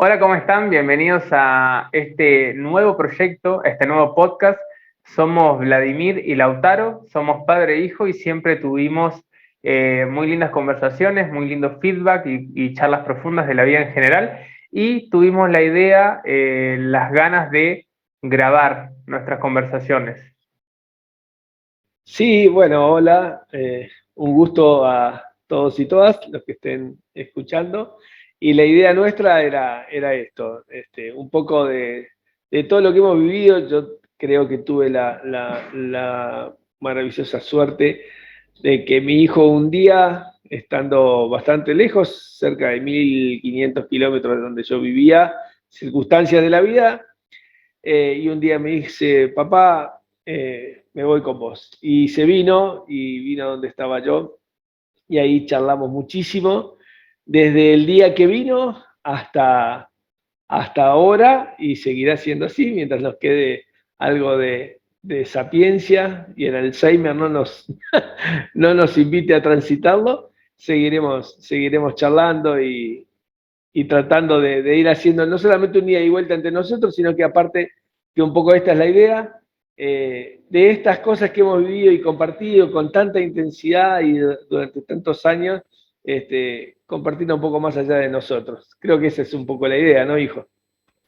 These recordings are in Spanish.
Hola, ¿cómo están? Bienvenidos a este nuevo proyecto, este nuevo podcast. Somos Vladimir y Lautaro, somos padre e hijo y siempre tuvimos muy lindas conversaciones, muy lindo feedback y charlas profundas de la vida en general. Y tuvimos la idea, las ganas de grabar nuestras conversaciones. Sí, bueno, hola, un gusto a todos y todas los que estén escuchando. Y la idea nuestra era esto, un poco de todo lo que hemos vivido. Yo creo que tuve la maravillosa suerte de que mi hijo un día, estando bastante lejos, cerca de 1500 kilómetros de donde yo vivía, circunstancias de la vida, y un día me dice, papá, me voy con vos. Y se vino, y vino donde estaba yo, y ahí charlamos muchísimo, desde el día que vino hasta ahora, y seguirá siendo así, mientras nos quede algo de sapiencia y el Alzheimer no nos invite a transitarlo, seguiremos charlando y tratando de ir haciendo no solamente un ida y vuelta entre nosotros, sino que aparte, que un poco esta es la idea, de estas cosas que hemos vivido y compartido con tanta intensidad y durante tantos años, compartirlo un poco más allá de nosotros. Creo que esa es un poco la idea, ¿no, hijo?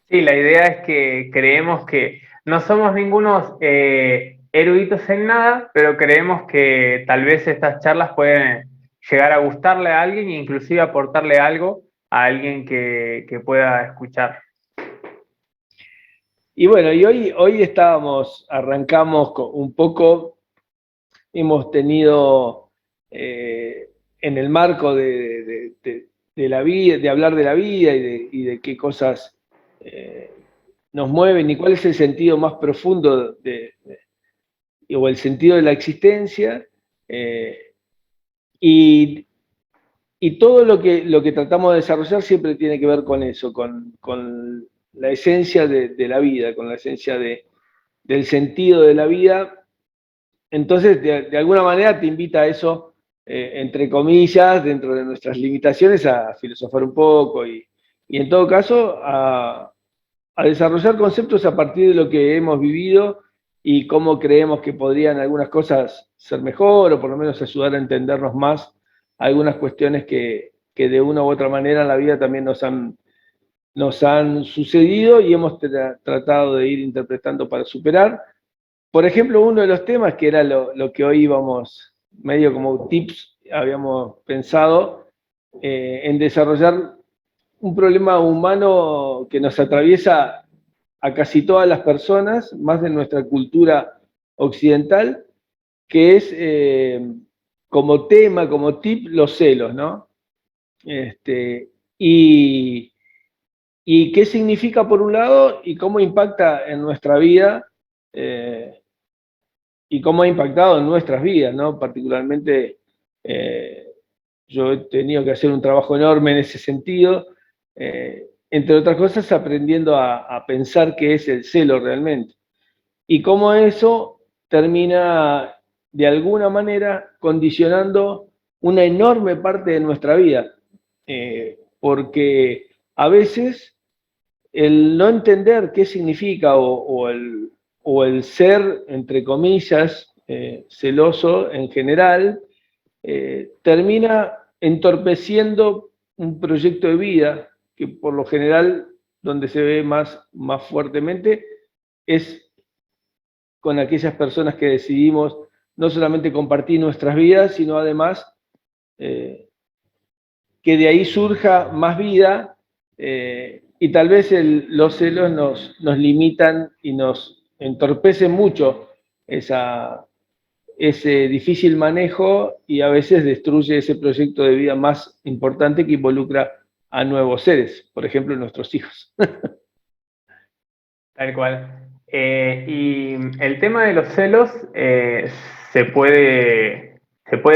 Sí, la idea es que creemos que no somos ningunos eruditos en nada, pero creemos que tal vez estas charlas pueden llegar a gustarle a alguien e inclusive aportarle algo a alguien que pueda escuchar. Y bueno, y hoy arrancamos con un poco, hemos tenido en el marco de la vida, de hablar de la vida y de qué cosas eh, nos mueven y cuál es el sentido más profundo o el sentido de la existencia, eh, y, y todo lo que tratamos de desarrollar siempre tiene que ver con eso, con la esencia de la vida, con la esencia del sentido de la vida. Entonces, de alguna manera te invita a eso, entre comillas, dentro de nuestras limitaciones, a filosofar un poco y en todo caso a desarrollar conceptos a partir de lo que hemos vivido y cómo creemos que podrían algunas cosas ser mejor o por lo menos ayudar a entendernos más algunas cuestiones que de una u otra manera en la vida también nos han sucedido y hemos tratado de ir interpretando para superar. Por ejemplo, uno de los temas que era lo que hoy íbamos, medio como tips, habíamos pensado en desarrollar un problema humano que nos atraviesa a casi todas las personas, más de nuestra cultura occidental, que es como tema, como tip, los celos, ¿no? Este, y, y qué significa por un lado y cómo impacta en nuestra vida, eh, y cómo ha impactado en nuestras vidas, ¿no? Particularmente, eh, yo he tenido que hacer un trabajo enorme en ese sentido, entre otras cosas aprendiendo a pensar qué es el celo realmente y cómo eso termina de alguna manera condicionando una enorme parte de nuestra vida, porque a veces el no entender qué significa o el ser, entre comillas, celoso en general, termina entorpeciendo un proyecto de vida que por lo general donde se ve más fuertemente es con aquellas personas que decidimos no solamente compartir nuestras vidas, sino además eh, que de ahí surja más vida, y tal vez los celos nos limitan y nos entorpecen mucho ese difícil manejo y a veces destruye ese proyecto de vida más importante que involucra a nuevos seres, por ejemplo, nuestros hijos. Tal cual. Y el tema de los celos se puede,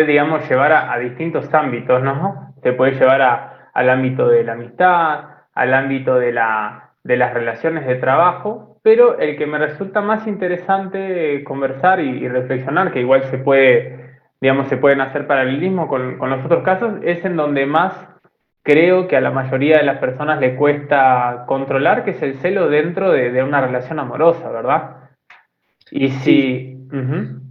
digamos, llevar a distintos ámbitos, ¿no? Se puede llevar al ámbito de la amistad, al ámbito de las relaciones de trabajo, pero el que me resulta más interesante conversar y reflexionar, que igual digamos, se pueden hacer paralelismo con los otros casos, es en donde más creo que a la mayoría de las personas le cuesta controlar, que es el celo dentro de una relación amorosa, ¿verdad? Y Sí, si... ujú.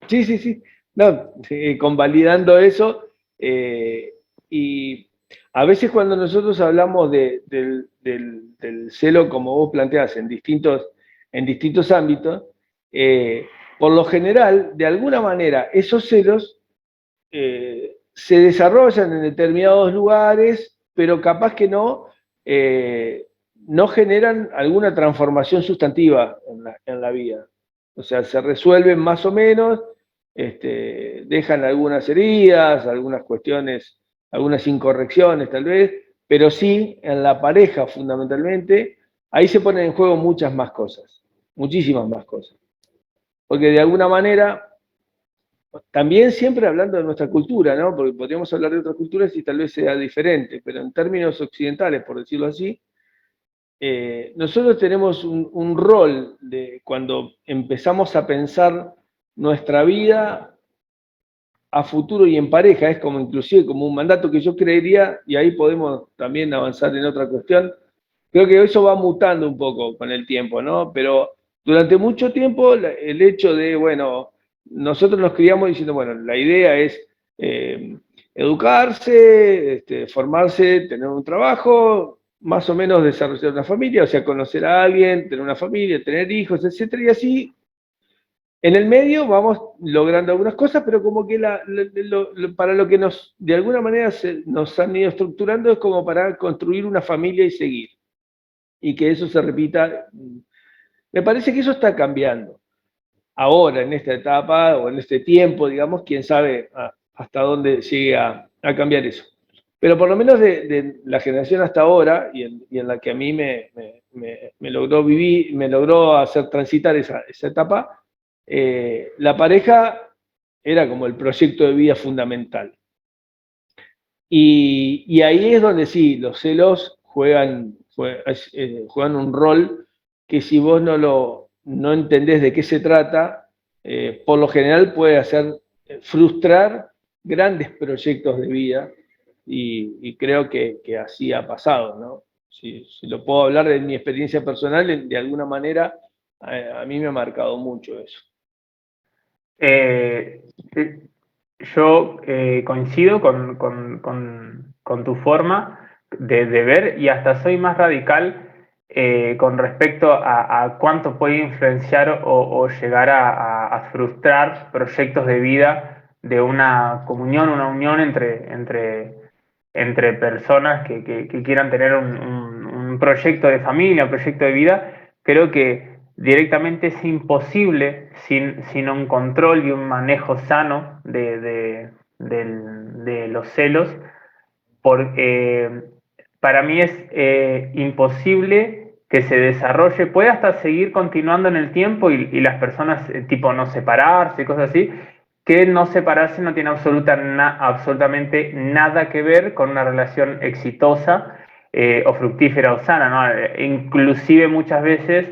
sí, sí, sí. No, sí, convalidando eso, eh, y a veces cuando nosotros hablamos del celo, como vos planteás, en distintos ámbitos, por lo general, de alguna manera, esos celos se desarrollan en determinados lugares, pero capaz que no generan alguna transformación sustantiva en la vida. O sea, se resuelven más o menos, dejan algunas heridas, algunas cuestiones, algunas incorrecciones tal vez, pero sí en la pareja fundamentalmente, ahí se ponen en juego muchas más cosas, muchísimas más cosas. Porque de alguna manera también siempre hablando de nuestra cultura, ¿no? Porque podríamos hablar de otras culturas y tal vez sea diferente, pero en términos occidentales, por decirlo así, nosotros tenemos un rol de cuando empezamos a pensar nuestra vida a futuro y en pareja, es como inclusive como un mandato que yo creería, y ahí podemos también avanzar en otra cuestión. Creo que eso va mutando un poco con el tiempo, ¿no? Pero durante mucho tiempo el hecho de, bueno, nosotros nos criamos diciendo, bueno, la idea es educarse, formarse, tener un trabajo, más o menos desarrollar una familia, o sea, conocer a alguien, tener una familia, tener hijos, etcétera, y así en el medio vamos logrando algunas cosas, pero como que para lo que de alguna manera nos han ido estructurando es como para construir una familia y seguir. Y que eso se repita. Me parece que eso está cambiando. Ahora, en esta etapa o en este tiempo, digamos, quién sabe hasta dónde llegue a cambiar eso. Pero por lo menos de la generación hasta ahora, y en la que a mí me logró vivir, me logró hacer transitar esa etapa, la pareja era como el proyecto de vida fundamental. Y ahí es donde sí, los celos juegan un rol que si vos no entendés de qué se trata, por lo general puede hacer frustrar grandes proyectos de vida y creo que así ha pasado, ¿no? Si lo puedo hablar de mi experiencia personal, de alguna manera a mí me ha marcado mucho eso. Eh, eh, yo coincido con tu forma de ver y hasta soy más radical con respecto a cuánto puede influenciar o llegar a frustrar proyectos de vida de una comunión, una unión entre personas que quieran tener un proyecto de familia, un proyecto de vida. Creo que directamente es imposible sin un control y un manejo sano de los celos. Para mí es imposible que se desarrolle, puede hasta seguir continuando en el tiempo y las personas tipo no separarse, cosas así, que no separarse no tiene absolutamente nada que ver con una relación exitosa o fructífera o sana, ¿no? Inclusive muchas veces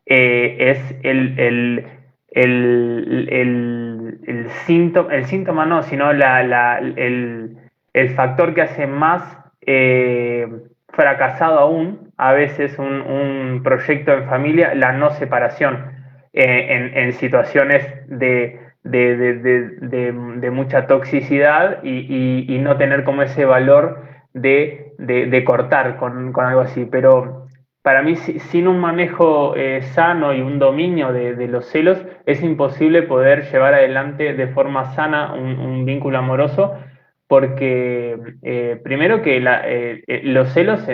es el síntoma no, sino el factor que hace más fracasado aún, a veces un proyecto en familia, la no separación en situaciones de mucha toxicidad y no tener como ese valor de cortar con algo así. Pero para mí, sin un manejo sano y un dominio de los celos, es imposible poder llevar adelante de forma sana un vínculo amoroso, porque primero que los celos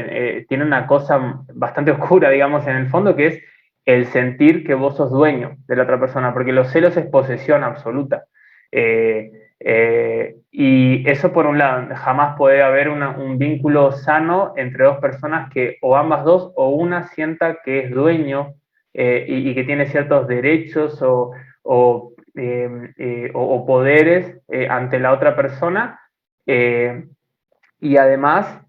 tienen una cosa bastante oscura, digamos, en el fondo, que es el sentir que vos sos dueño de la otra persona, porque los celos es posesión absoluta. Y eso por un lado, jamás puede haber un vínculo sano entre dos personas que o ambas dos o una sienta que es dueño y que tiene ciertos derechos o poderes ante la otra persona. eh, y además,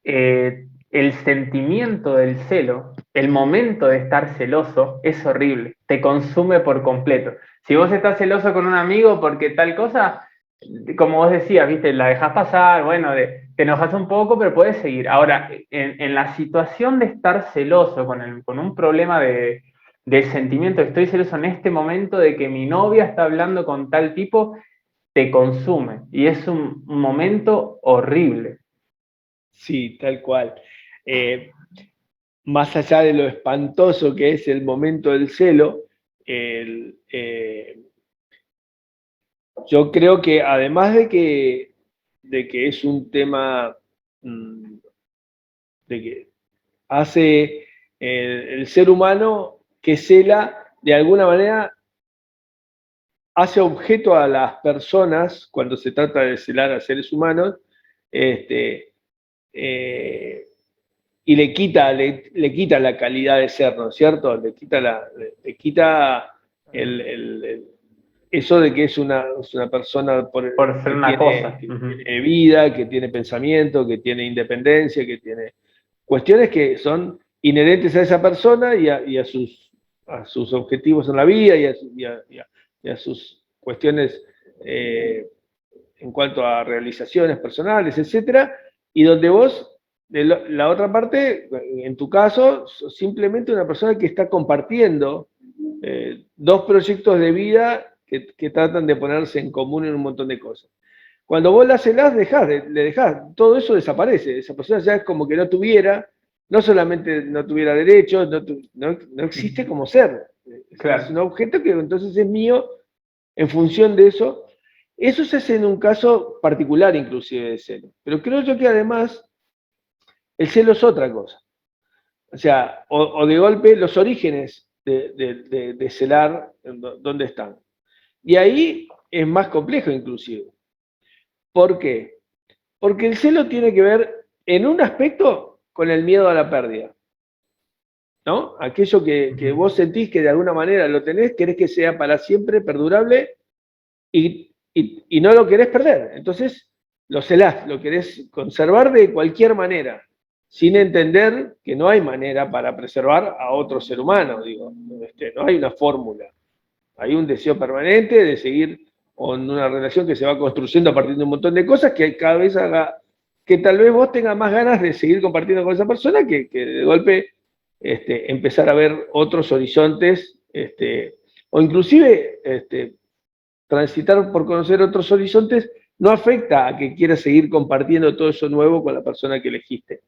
el sentimiento del celo, el momento de estar celoso, es horrible, te consume por completo. Si vos estás celoso con un amigo porque tal cosa, como vos decías, viste, la dejás pasar, bueno, te enojas un poco, pero puedes seguir. Ahora, en la situación de estar celoso con un problema de sentimiento, estoy celoso en este momento de que mi novia está hablando con tal tipo, te consume y es un momento horrible. Sí, tal cual. Más allá de lo espantoso que es el momento del celo, el, yo creo que además de que es un tema de que hace el ser humano que cela, de alguna manera hace objeto a las personas, cuando se trata de celar a seres humanos, este, y le quita la calidad de ser, ¿no es cierto? Le quita eso de que es una persona Por ser una cosa. que tiene vida, que tiene pensamiento, que tiene independencia, que tiene cuestiones que son inherentes a esa persona y a sus objetivos en la vida y a sus cuestiones en cuanto a realizaciones personales, etcétera, y donde vos, de la otra parte, en tu caso, sos simplemente una persona que está compartiendo dos proyectos de vida que tratan de ponerse en común en un montón de cosas. Cuando vos la celás, le dejás, todo eso desaparece. Esa persona ya es como que no tuviera, no solamente no tuviera derechos, no existe como ser. Claro. Es un objeto que entonces es mío en función de eso. Eso se hace en un caso particular inclusive de celo. Pero creo yo que además el celo es otra cosa. O sea, o de golpe los orígenes de celar, ¿dónde están? Y ahí es más complejo inclusive. ¿Por qué? Porque el celo tiene que ver en un aspecto con el miedo a la pérdida. ¿No? Aquello que vos sentís que de alguna manera lo tenés, querés que sea para siempre perdurable y no lo querés perder. Entonces lo celás, lo querés conservar de cualquier manera, sin entender que no hay manera para preservar a otro ser humano, digo. No hay una fórmula. Hay un deseo permanente de seguir con una relación que se va construyendo a partir de un montón de cosas que cada vez haga que tal vez vos tengas más ganas de seguir compartiendo con esa persona que de golpe empezar a ver otros horizontes o inclusive transitar por conocer otros horizontes no afecta a que quieras seguir compartiendo todo eso nuevo con la persona que elegiste.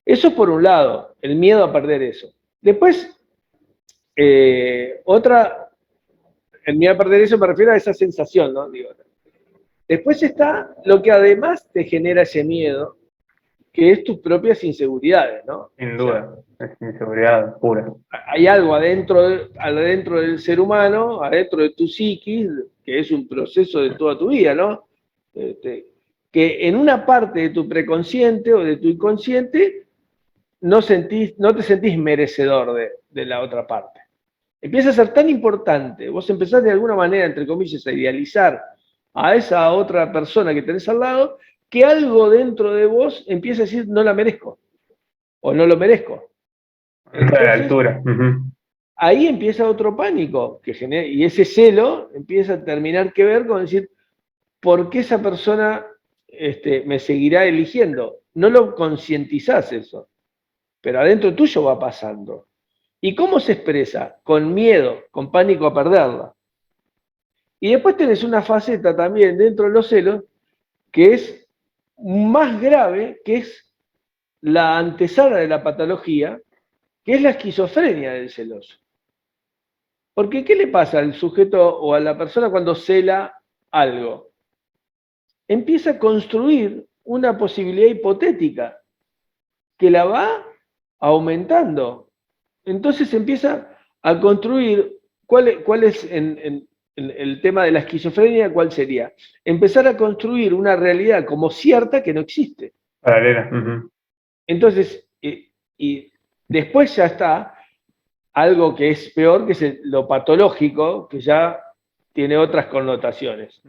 Eso por un lado, el miedo a perder eso. Después, el miedo a perder eso me refiero a esa sensación, ¿no? Digo, después está lo que además te genera ese miedo, que es tus propias inseguridades, ¿no? Sin duda, es inseguridad pura. Hay algo adentro del ser humano, adentro de tu psiquis, que es un proceso de toda tu vida, ¿no? Que en una parte de tu preconsciente o de tu inconsciente no te sentís merecedor de la otra parte. Empieza a ser tan importante, vos empezás de alguna manera, entre comillas, a idealizar a esa otra persona que tenés al lado, que algo dentro de vos empieza a decir, no la merezco, o no lo merezco. Entonces, a la altura. Ahí empieza otro pánico, y ese celo empieza a terminar que ver con decir, ¿por qué esa persona me seguirá eligiendo? No lo concientizás eso, pero adentro tuyo va pasando. ¿Y cómo se expresa? Con miedo, con pánico a perderla. Y después tenés una faceta también dentro de los celos que es más grave, que es la antesala de la patología, que es la esquizofrenia del celoso. Porque ¿qué le pasa al sujeto o a la persona cuando cela algo? Empieza a construir una posibilidad hipotética que la va aumentando. Entonces empieza a construir, ¿cuál es el tema de la esquizofrenia? ¿Cuál sería? Empezar a construir una realidad como cierta que no existe. Paralela. Entonces, y después ya está algo que es peor, que es lo patológico, que ya tiene otras connotaciones.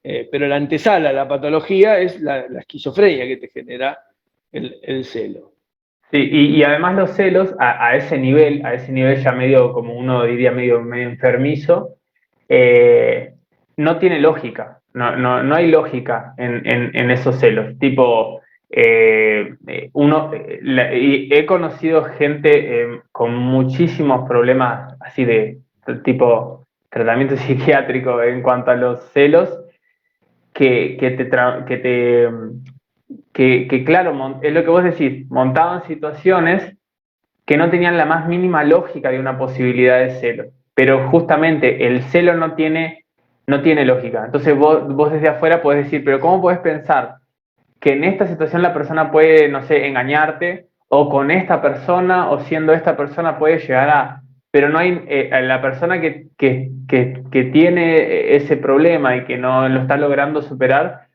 Pero la antesala, la patología, es la esquizofrenia que te genera el celo. Sí, y además los celos a ese nivel ya medio, como uno diría, medio enfermizo, no tiene lógica. no hay lógica en esos celos. Tipo, y he conocido gente con muchísimos problemas así de tipo tratamiento psiquiátrico en cuanto a los celos, que claro, es lo que vos decís, montaban situaciones que no tenían la más mínima lógica de una posibilidad de celo. Pero justamente el celo no tiene lógica. Entonces vos desde afuera podés decir, pero ¿cómo podés pensar que en esta situación la persona puede, no sé, engañarte? O con esta persona, o siendo esta persona puede llegar a... Pero no hay... la persona que tiene ese problema y que no lo está logrando superar,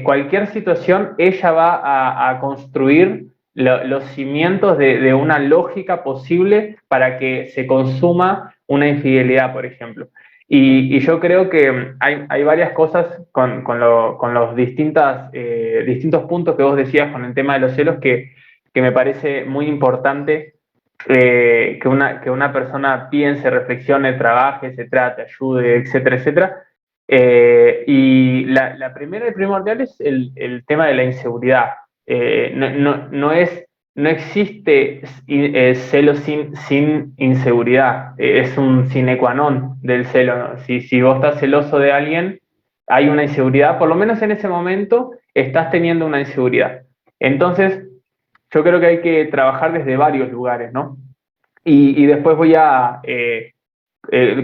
cualquier situación, ella va a construir los cimientos de una lógica posible para que se consuma una infidelidad, por ejemplo. Y yo creo que hay varias cosas con los distintos puntos que vos decías con el tema de los celos que me parece muy importante que una persona piense, reflexione, trabaje, se trate, ayude, etcétera, etcétera. Y la primera y primordial es el tema de la inseguridad. No existe celo sin inseguridad. Es un sine qua non del celo, ¿no? Si vos estás celoso de alguien, hay una inseguridad, por lo menos en ese momento estás teniendo una inseguridad. Entonces, yo creo que hay que trabajar desde varios lugares, ¿no? Y después voy a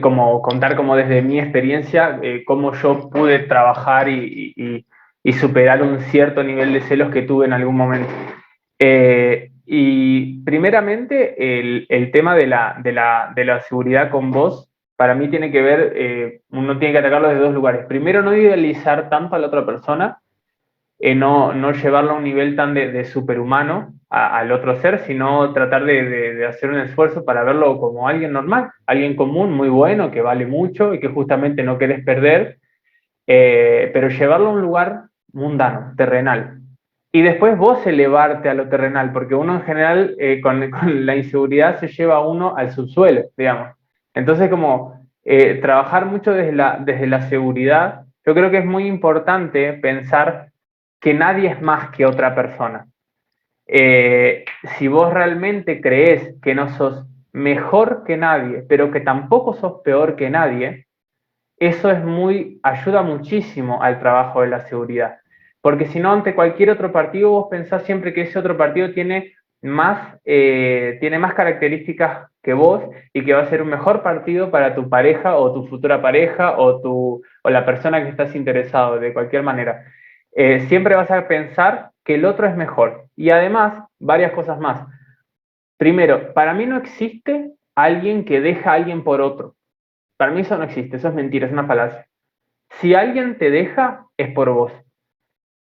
como contar como desde mi experiencia cómo yo pude trabajar y superar un cierto nivel de celos que tuve en algún momento. Y primeramente el tema de la seguridad con vos, para mí tiene que ver, uno tiene que atacarlo desde dos lugares. Primero, no idealizar tanto a la otra persona, no llevarlo a un nivel tan de superhumano al otro ser, sino tratar de hacer un esfuerzo para verlo como alguien normal, alguien común, muy bueno, que vale mucho y que justamente no querés perder, pero llevarlo a un lugar mundano, terrenal. Y después vos elevarte a lo terrenal, porque uno en general con la inseguridad se lleva a uno al subsuelo, digamos. Entonces, como trabajar mucho desde la seguridad, yo creo que es muy importante pensar que nadie es más que otra persona. Si vos realmente crees que no sos mejor que nadie, pero que tampoco sos peor que nadie, eso ayuda muchísimo al trabajo de la seguridad. Porque si no, ante cualquier otro partido, vos pensás siempre que ese otro partido tiene más características que vos y que va a ser un mejor partido para tu pareja o tu futura pareja o la persona que estás interesado, de cualquier manera. Siempre vas a pensar que el otro es mejor. Y además, varias cosas más. Primero, para mí no existe alguien que deja a alguien por otro. Para mí eso no existe, eso es mentira, es una falacia. Si alguien te deja, es por vos.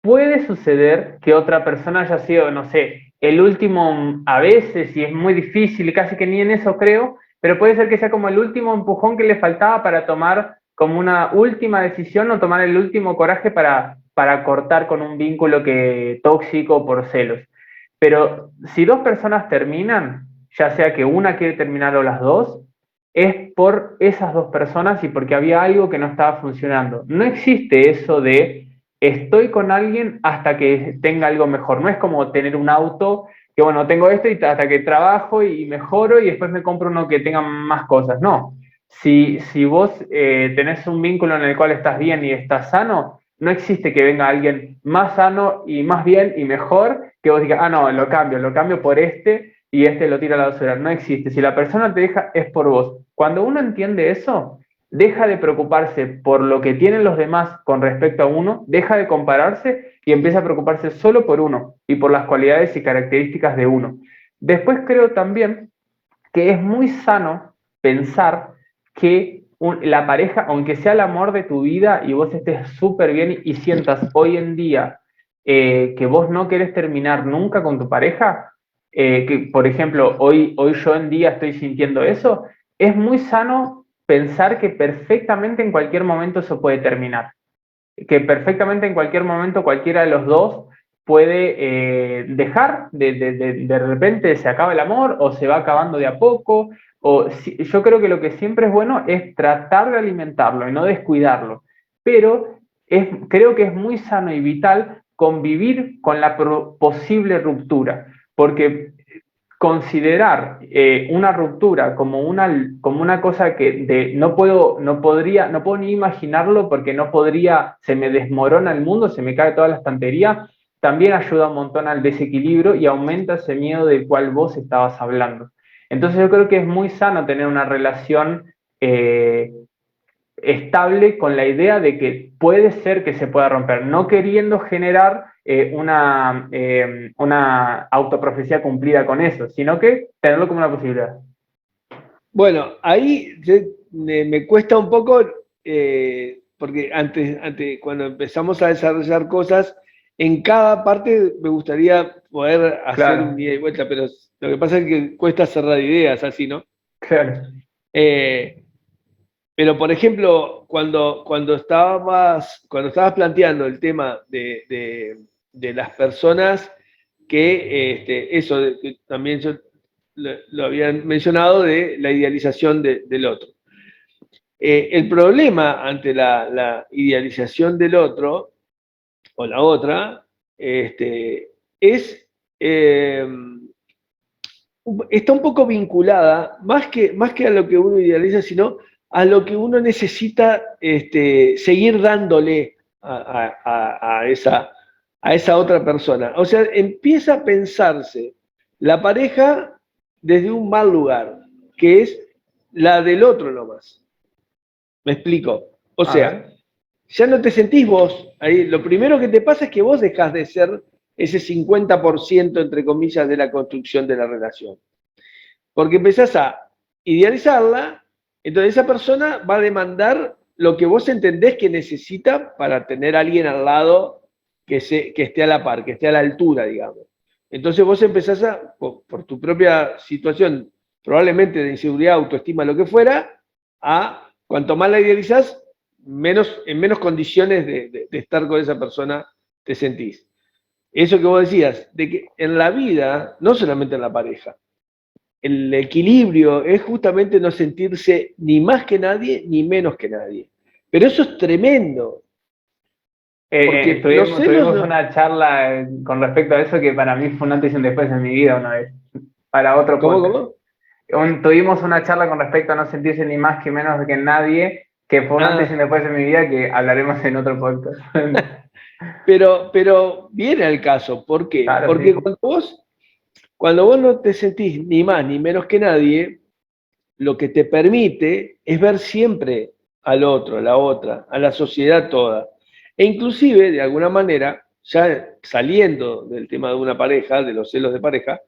Puede suceder que otra persona haya sido, no sé, el último a veces, y es muy difícil, casi que ni en eso creo, pero puede ser que sea como el último empujón que le faltaba para tomar como una última decisión o tomar el último coraje para cortar con un vínculo tóxico por celos. Pero si dos personas terminan, ya sea que una quiere terminar o las dos, es por esas dos personas y porque había algo que no estaba funcionando. No existe eso de estoy con alguien hasta que tenga algo mejor. No es como tener un auto que, bueno, tengo esto y hasta que trabajo y mejoro y después me compro uno que tenga más cosas. No. Si vos tenés un vínculo en el cual estás bien y estás sano, no existe que venga alguien más sano y más bien y mejor que vos digas, no, lo cambio por este y este lo tira a la basura. No existe. Si la persona te deja, es por vos. Cuando uno entiende eso, deja de preocuparse por lo que tienen los demás con respecto a uno, deja de compararse y empieza a preocuparse solo por uno y por las cualidades y características de uno. Después creo también que es muy sano pensar que la pareja, aunque sea el amor de tu vida y vos estés súper bien y sientas hoy en día que vos no querés terminar nunca con tu pareja, que por ejemplo hoy yo en día estoy sintiendo eso, es muy sano pensar que perfectamente en cualquier momento eso puede terminar, que perfectamente en cualquier momento cualquiera de los dos puede dejar, de repente se acaba el amor o se va acabando de a poco, yo creo que lo que siempre es bueno es tratar de alimentarlo y no descuidarlo, pero creo que es muy sano y vital convivir con la posible ruptura, porque considerar una ruptura como una cosa que no puedo ni imaginarlo porque no podría, se me desmorona el mundo, se me cae toda la estantería, también ayuda un montón al desequilibrio y aumenta ese miedo del cual vos estabas hablando. Entonces yo creo que es muy sano tener una relación eh, estable con la idea de que puede ser que se pueda romper, no queriendo generar una autoprofecía cumplida con eso, sino que tenerlo como una posibilidad. Bueno, ahí me cuesta un poco, porque cuando empezamos a desarrollar cosas, en cada parte me gustaría poder hacer Claro, un ida y vuelta, pero lo que pasa es que cuesta cerrar ideas así, ¿no? claro. Eh, pero, por ejemplo, cuando estabas planteando el tema de las personas que, eso que también yo lo había mencionado, de la idealización del otro. El problema ante la idealización del otro o la otra es eh, está un poco vinculada, más que a lo que uno idealiza, sino a lo que uno necesita seguir dándole a esa otra persona. O sea, empieza a pensarse la pareja desde un mal lugar, que es la del otro nomás. ¿Me explico? O A sea, ver. ya no te sentís vos. Ahí, lo primero que te pasa es que vos dejás de ser ese 50% entre comillas de la construcción de la relación. Porque empezás a idealizarla, entonces esa persona va a demandar lo que vos entendés que necesita para tener a alguien al lado que esté a la par, que esté a la altura, digamos. Entonces vos empezás por tu propia situación, probablemente de inseguridad, autoestima, lo que fuera, a cuanto más la idealizás, en menos condiciones de estar con esa persona te sentís. Eso que vos decías, de que en la vida, no solamente en la pareja, el equilibrio es justamente no sentirse ni más que nadie ni menos que nadie. Pero eso es tremendo, porque los celos Tuvimos una charla con respecto a eso que para mí fue un antes y un después en mi vida una vez, para otro ¿Cómo, podcast. cómo? Tuvimos una charla con respecto a no sentirse ni más que menos que nadie, que fue un antes y un Ah, después en mi vida que hablaremos en otro podcast. pero viene al caso, ¿por qué? Claro, Porque sí. cuando vos no te sentís ni más ni menos que nadie, lo que te permite es ver siempre al otro, a la otra, a la sociedad toda. E inclusive, de alguna manera, ya saliendo del tema de una pareja, de los celos de pareja,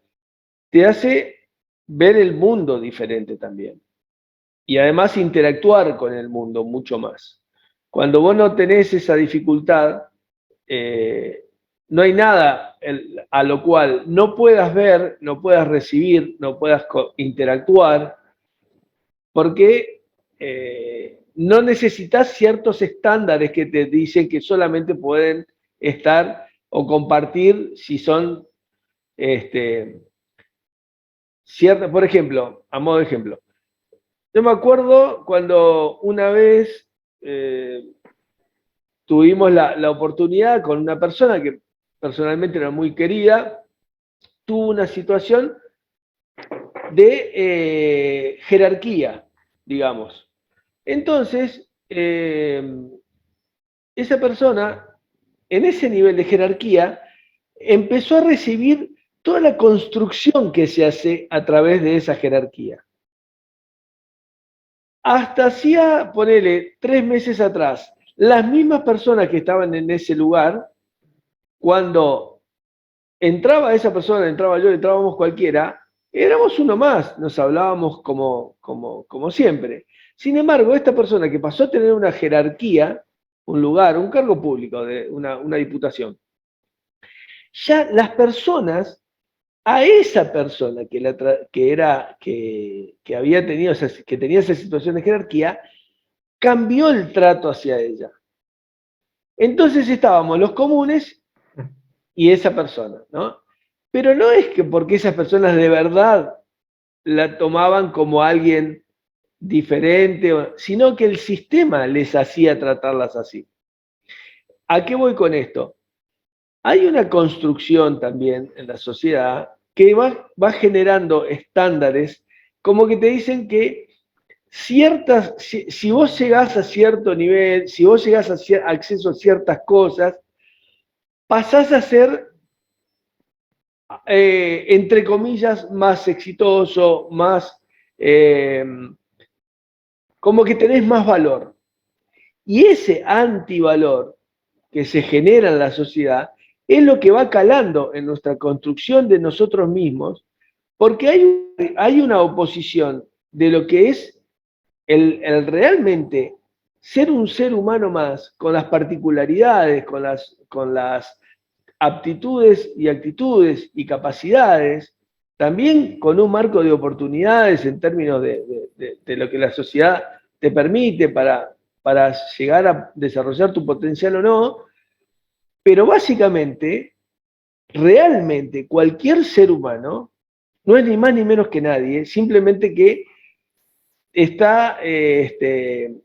te hace ver el mundo diferente también. Y además interactuar con el mundo mucho más. Cuando vos no tenés esa dificultad, no hay nada a lo cual no puedas ver, no puedas recibir, no puedas interactuar, porque no necesitas ciertos estándares que te dicen que solamente pueden estar o compartir si son ciertas. Por ejemplo, a modo de ejemplo, yo me acuerdo cuando una vez tuvimos la oportunidad con una persona que personalmente era muy querida, tuvo una situación de jerarquía, digamos. Entonces, esa persona, en ese nivel de jerarquía, empezó a recibir toda la construcción que se hace a través de esa jerarquía. Hasta hacía, ponele, 3 meses atrás, las mismas personas que estaban en ese lugar, cuando entraba esa persona, entraba yo, entrábamos cualquiera, éramos uno más, nos hablábamos como siempre. Sin embargo, esta persona que pasó a tener una jerarquía, un lugar, un cargo público de una diputación, ya las personas, a esa persona que había tenido, que tenía esa situación de jerarquía, cambió el trato hacia ella. Entonces estábamos los comunes y esa persona, ¿no? Pero no es que porque esas personas de verdad la tomaban como alguien diferente, sino que el sistema les hacía tratarlas así. ¿A qué voy con esto? Hay una construcción también en la sociedad que va generando estándares, como que te dicen que si vos llegás a cierto nivel, si vos llegás a acceso a ciertas cosas, pasás a ser, entre comillas, más exitoso, más, eh, como que tenés más valor. Y ese antivalor que se genera en la sociedad es lo que va calando en nuestra construcción de nosotros mismos, porque hay una oposición de lo que es el realmente ser un ser humano más, con las particularidades, con las aptitudes y actitudes y capacidades, también con un marco de oportunidades en términos de lo que la sociedad te permite para llegar a desarrollar tu potencial o no, pero básicamente, realmente cualquier ser humano no es ni más ni menos que nadie, simplemente que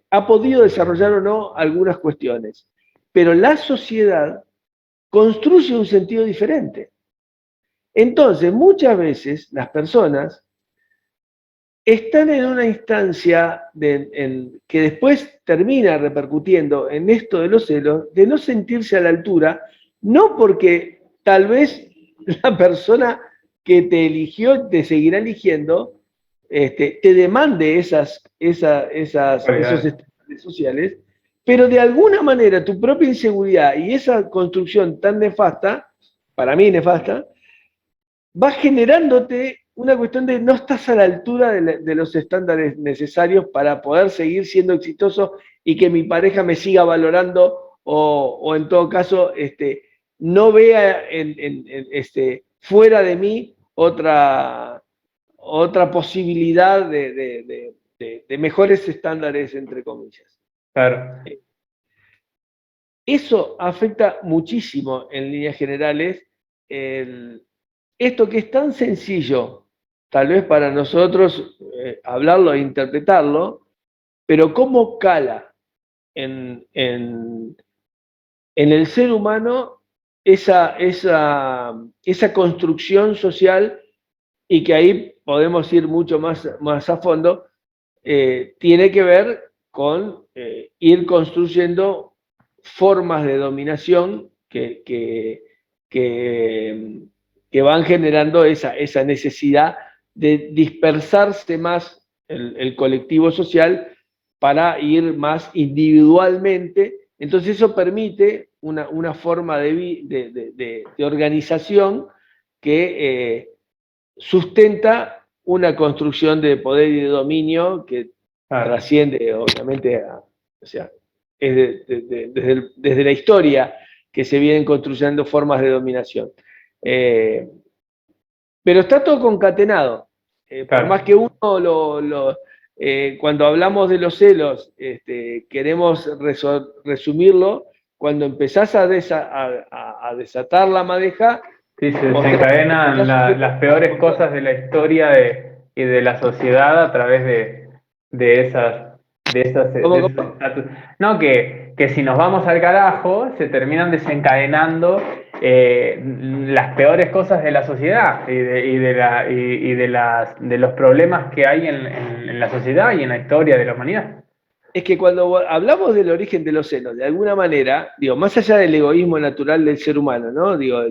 ha podido desarrollar o no algunas cuestiones. Pero la sociedad construye un sentido diferente. Entonces, muchas veces las personas están en una instancia que después termina repercutiendo en esto de los celos, de no sentirse a la altura, no porque tal vez la persona que te eligió, te seguirá eligiendo, te demande esos estándares sociales, pero de alguna manera tu propia inseguridad y esa construcción tan nefasta, para mí nefasta, va generándote una cuestión de no estás a la altura de los estándares necesarios para poder seguir siendo exitoso y que mi pareja me siga valorando o en todo caso no vea fuera de mí otra posibilidad de mejores estándares, entre comillas. Claro. Eso afecta muchísimo en líneas generales esto que es tan sencillo, tal vez para nosotros hablarlo e interpretarlo, pero cómo cala en el ser humano esa construcción social y que ahí podemos ir mucho más a fondo, tiene que ver con ir construyendo formas de dominación que van generando esa necesidad de dispersarse más el colectivo social para ir más individualmente. Entonces eso permite una forma de organización que sustenta una construcción de poder y de dominio que trasciende, obviamente, o sea, es desde la historia que se vienen construyendo formas de dominación. Pero está todo concatenado. Por más que uno cuando hablamos de los celos, queremos resumirlo, cuando empezás a desatar la madeja. Sí, se desencadenan las peores cosas de la historia y de la sociedad a través de esas. No, que si nos vamos al carajo, se terminan desencadenando las peores cosas de la sociedad y de los problemas que hay en la sociedad y en la historia de la humanidad. Es que cuando hablamos del origen de los celos, de alguna manera, digo, más allá del egoísmo natural del ser humano, ¿no? Digo,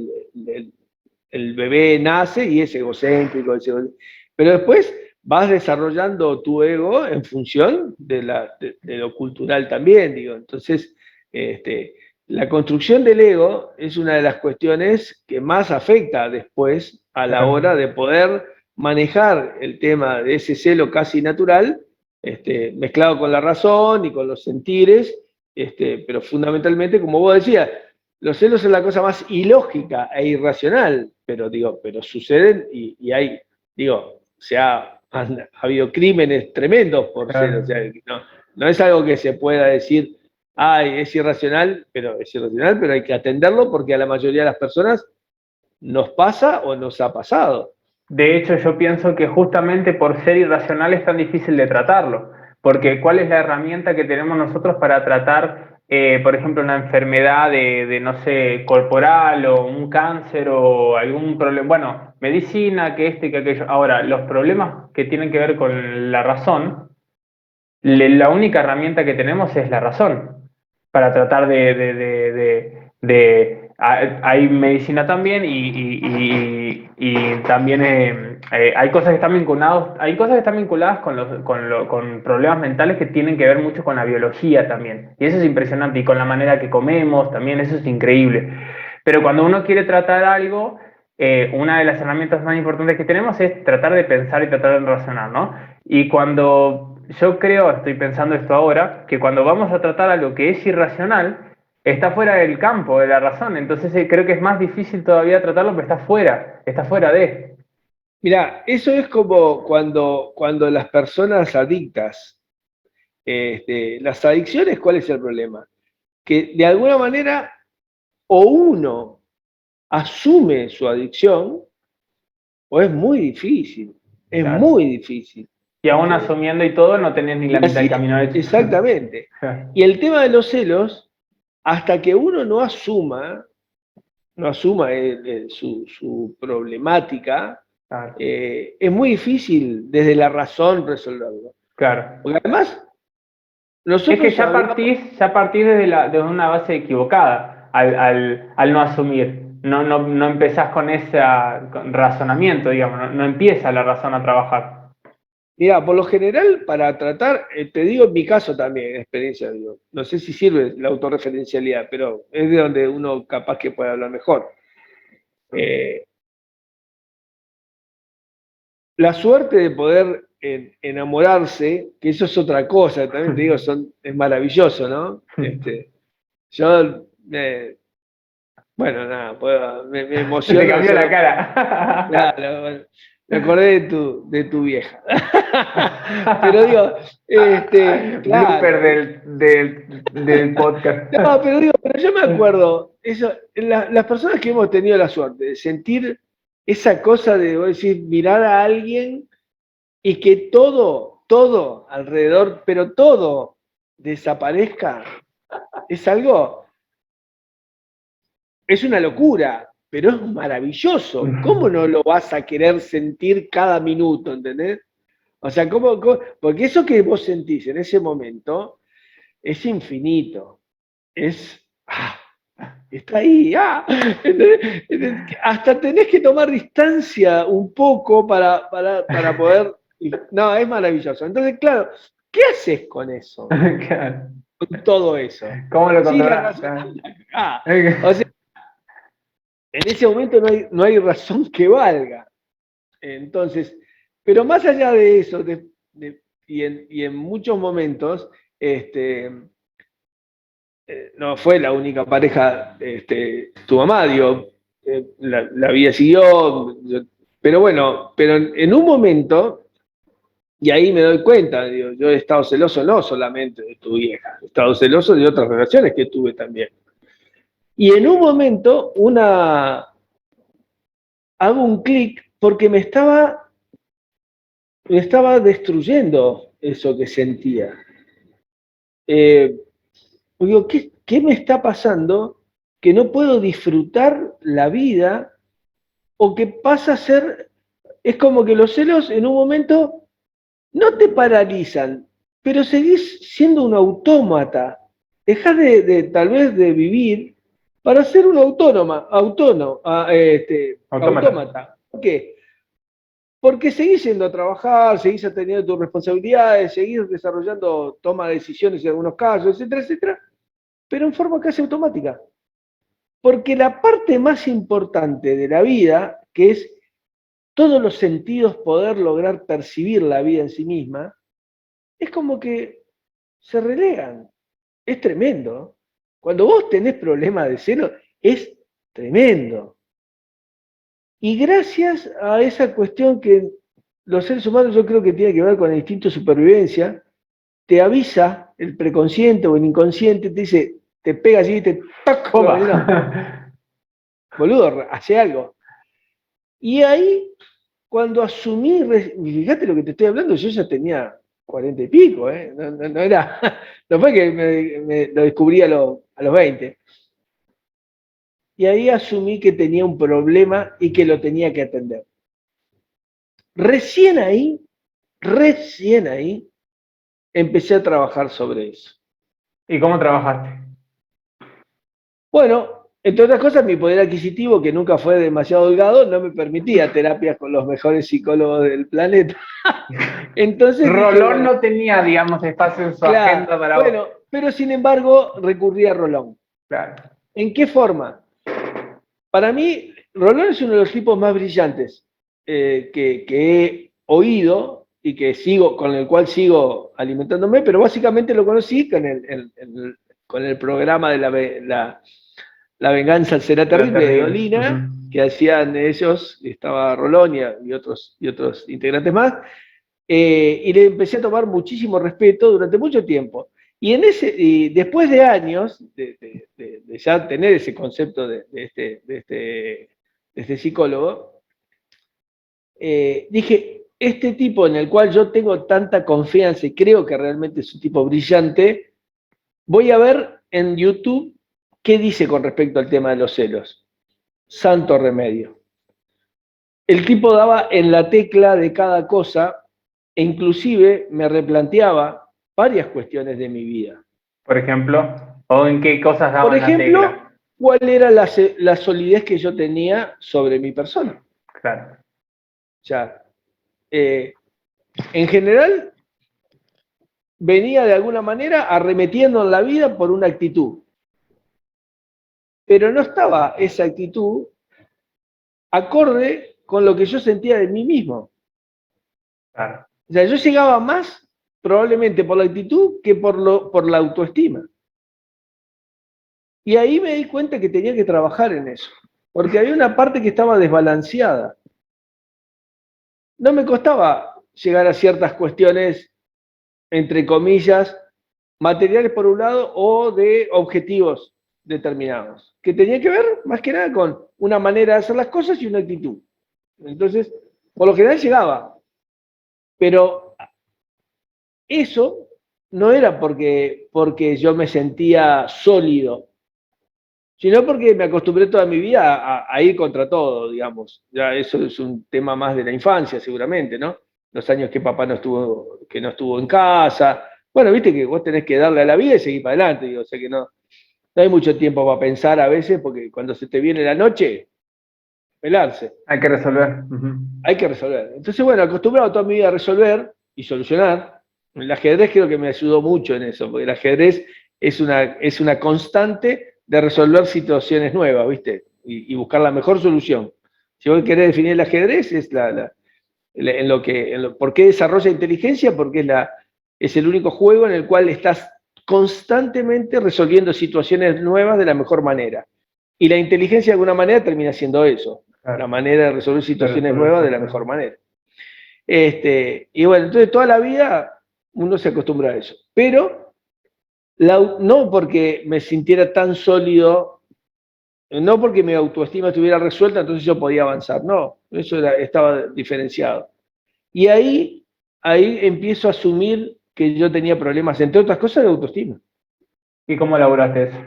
el bebé nace y es egocéntrico, pero después vas desarrollando tu ego en función de lo cultural también, digo. Entonces, la construcción del ego es una de las cuestiones que más afecta después a la hora de poder manejar el tema de ese celo casi natural, mezclado con la razón y con los sentires, pero fundamentalmente, como vos decías, los celos son la cosa más ilógica e irracional, pero suceden y hay, ha habido crímenes tremendos por celos, o sea, no es algo que se pueda decir, ay, es irracional, pero hay que atenderlo porque a la mayoría de las personas nos pasa o nos ha pasado. De hecho, yo pienso que justamente por ser irracional es tan difícil de tratarlo, porque ¿cuál es la herramienta que tenemos nosotros para tratar por ejemplo, una enfermedad no sé, corporal o un cáncer o algún problema, bueno, medicina, que que aquello. Ahora, los problemas que tienen que ver con la razón, la única herramienta que tenemos es la razón para tratar hay medicina también y también hay cosas que están vinculadas con problemas mentales que tienen que ver mucho con la biología también. Y eso es impresionante. Y con la manera que comemos también, eso es increíble. Pero cuando uno quiere tratar algo, una de las herramientas más importantes que tenemos es tratar de pensar y tratar de razonar, ¿no? Y cuando yo creo, estoy pensando esto ahora, que cuando vamos a tratar algo que es irracional, está fuera del campo de la razón. Entonces creo que es más difícil todavía tratarlo, pero está fuera de. Mira, eso es como cuando las personas adictas, las adicciones, ¿cuál es el problema? Que de alguna manera o uno asume su adicción o es muy difícil, es Claro. muy difícil. Y aún asumiendo y todo, no tenés ni la mitad del camino hecho. Exactamente. Y el tema de los celos, hasta que uno no asuma su problemática, Claro. Es muy difícil desde la razón resolverlo. Claro. Porque además, nosotros es que ya partís desde una base equivocada al no asumir. No empezás con ese razonamiento, digamos, no empieza la razón a trabajar. Mira, por lo general, para tratar, te digo en mi caso también, experiencia, digo, no sé si sirve la autorreferencialidad, pero es de donde uno capaz que puede hablar mejor. La suerte de poder enamorarse, que eso es otra cosa, también te digo, es maravilloso, ¿no? Yo, bueno, nada, me emociono. Se te cambió la cara. Claro, bueno, me acordé de tu vieja. Pero digo, claro. Blooper del podcast. No, pero yo me acuerdo, las personas que hemos tenido la suerte de sentir esa cosa de, voy a decir, mirar a alguien y que todo alrededor, pero todo desaparezca, es algo, es una locura, pero es maravilloso. ¿Cómo no lo vas a querer sentir cada minuto, entendés? O sea, porque eso que vos sentís en ese momento es infinito, está ahí, hasta tenés que tomar distancia un poco para poder, no, es maravilloso. Entonces, claro, ¿qué haces con eso? Claro. Con todo eso. ¿Cómo lo Sí, controlás? o sea, en ese momento no hay razón que valga. Entonces, pero más allá de eso, y en muchos momentos, no fue la única pareja, tu mamá, digo, la vida siguió, pero bueno, pero en un momento, y ahí me doy cuenta, digo, yo he estado celoso no solamente de tu vieja, he estado celoso de otras relaciones que tuve también. Y en un momento, hago un clic porque me estaba destruyendo eso que sentía. Digo, ¿qué me está pasando? Que no puedo disfrutar la vida o que pasa a ser, es como que los celos en un momento no te paralizan, pero seguís siendo un autómata. Dejás tal vez de vivir para ser un autómata. ¿Por qué? Porque seguís yendo a trabajar, seguís atendiendo tus responsabilidades, seguís desarrollando toma de decisiones en algunos casos, etcétera, etcétera, pero en forma casi automática. Porque la parte más importante de la vida, que es todos los sentidos poder lograr percibir la vida en sí misma, es como que se relegan. Es tremendo. Cuando vos tenés problemas de celo, es tremendo. Y gracias a esa cuestión que los seres humanos yo creo que tiene que ver con el instinto de supervivencia, te avisa el preconsciente o el inconsciente, te dice, te pega así y te ¡tac! Boludo, hace algo. Y ahí, cuando asumí, fíjate lo que te estoy hablando, yo ya tenía 40 y pico, ¿eh? No era, no fue que lo descubrí a los 20. Y ahí asumí que tenía un problema y que lo tenía que atender. Recién ahí, empecé a trabajar sobre eso. ¿Y cómo trabajaste? Bueno, entre otras cosas, mi poder adquisitivo, que nunca fue demasiado holgado, no me permitía terapias con los mejores psicólogos del planeta. Entonces Rolón dije, bueno, no tenía, digamos, espacio en su claro, agenda para vos. bueno, pero sin embargo recurrí a Rolón. Claro. ¿En qué forma? Para mí, Rolón es uno de los tipos más brillantes que he oído y que con el cual sigo alimentándome, pero básicamente lo conocí con el programa de la venganza será terrible de Dolina, que hacían ellos, estaba Rolón y otros integrantes más, y le empecé a tomar muchísimo respeto durante mucho tiempo. Y después de años de ya tener ese concepto de este psicólogo, dije, este tipo en el cual yo tengo tanta confianza y creo que realmente es un tipo brillante, voy a ver en YouTube qué dice con respecto al tema de los celos. Santo remedio. El tipo daba en la tecla de cada cosa e inclusive me replanteaba varias cuestiones de mi vida. Por ejemplo, ¿o en qué cosas daban Por ejemplo, la tecla? ¿cuál era la solidez que yo tenía sobre mi persona? Claro. O sea, en general, venía de alguna manera arremetiendo en la vida por una actitud. Pero no estaba esa actitud acorde con lo que yo sentía de mí mismo. Claro. O sea, yo llegaba más probablemente por la actitud que por la autoestima. Y ahí me di cuenta que tenía que trabajar en eso, porque había una parte que estaba desbalanceada. No me costaba llegar a ciertas cuestiones, entre comillas, materiales por un lado o de objetivos determinados, que tenía que ver más que nada con una manera de hacer las cosas y una actitud. Entonces, por lo general llegaba, pero eso no era porque yo me sentía sólido, sino porque me acostumbré toda mi vida a ir contra todo, digamos. Ya eso es un tema más de la infancia, seguramente, ¿no? Los años que papá no estuvo en casa. Bueno, viste que vos tenés que darle a la vida y seguir para adelante, digo, o sea que no hay mucho tiempo para pensar a veces, porque cuando se te viene la noche, pelarse. Hay que resolver. Hay que resolver. Entonces, bueno, acostumbrado toda mi vida a resolver y solucionar. El ajedrez creo que me ayudó mucho en eso, porque el ajedrez es una constante de resolver situaciones nuevas, ¿viste? Y buscar la mejor solución. Si vos querés definir el ajedrez, es ¿por qué desarrolla inteligencia? Porque es el único juego en el cual estás constantemente resolviendo situaciones nuevas de la mejor manera. Y la inteligencia de alguna manera termina siendo eso, claro, la manera de resolver situaciones nuevas de la mejor manera. Y bueno, entonces toda la vida uno se acostumbra a eso. Pero no porque me sintiera tan sólido, no porque mi autoestima estuviera resuelta, entonces yo podía avanzar. No, eso estaba diferenciado. Y ahí empiezo a asumir que yo tenía problemas, entre otras cosas, de autoestima. ¿Y cómo elaboraste eso?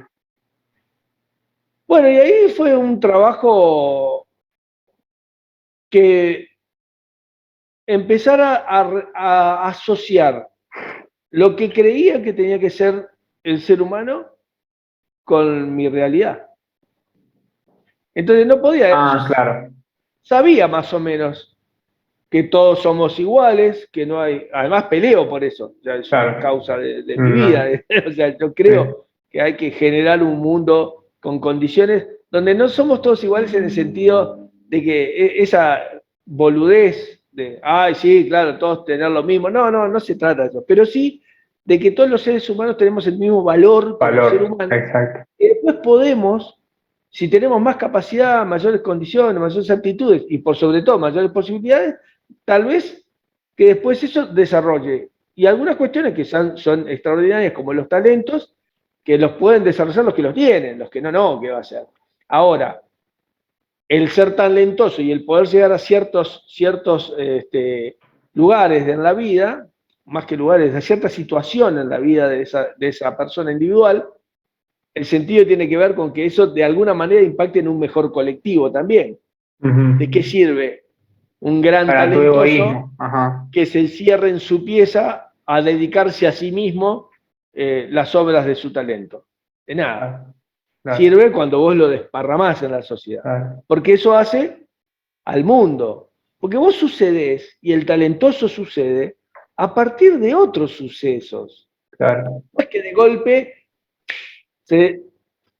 Bueno, y ahí fue un trabajo que empezar a asociar lo que creía que tenía que ser el ser humano con mi realidad. Entonces no podía, claro. Sabía más o menos que todos somos iguales, que no hay, además peleo por eso, ya es una causa de mi vida, o sea, yo creo que hay que generar un mundo con condiciones donde no somos todos iguales en el sentido de que esa boludez de, ay, sí, claro, todos tener lo mismo, no se trata de eso, pero sí de que todos los seres humanos tenemos el mismo valor como ser humano, exacto. Y después podemos, si tenemos más capacidad, mayores condiciones, mayores aptitudes y por sobre todo mayores posibilidades, tal vez que después eso desarrolle. Y algunas cuestiones que son extraordinarias, como los talentos, que los pueden desarrollar los que los tienen, los que no, ¿qué va a hacer? Ahora, el ser talentoso y el poder llegar a ciertos lugares en la vida más que lugares, a cierta situación en la vida de esa persona individual, el sentido tiene que ver con que eso de alguna manera impacte en un mejor colectivo también. ¿De qué sirve un gran Para tu talentoso egoísmo. Ajá. que se encierre en su pieza a dedicarse a sí mismo las obras de su talento? De nada. Claro, claro, Sirve cuando vos lo desparramás en la sociedad. claro. Porque eso hace al mundo. Porque vos sucedés y el talentoso sucede a partir de otros sucesos. Claro. No es que de golpe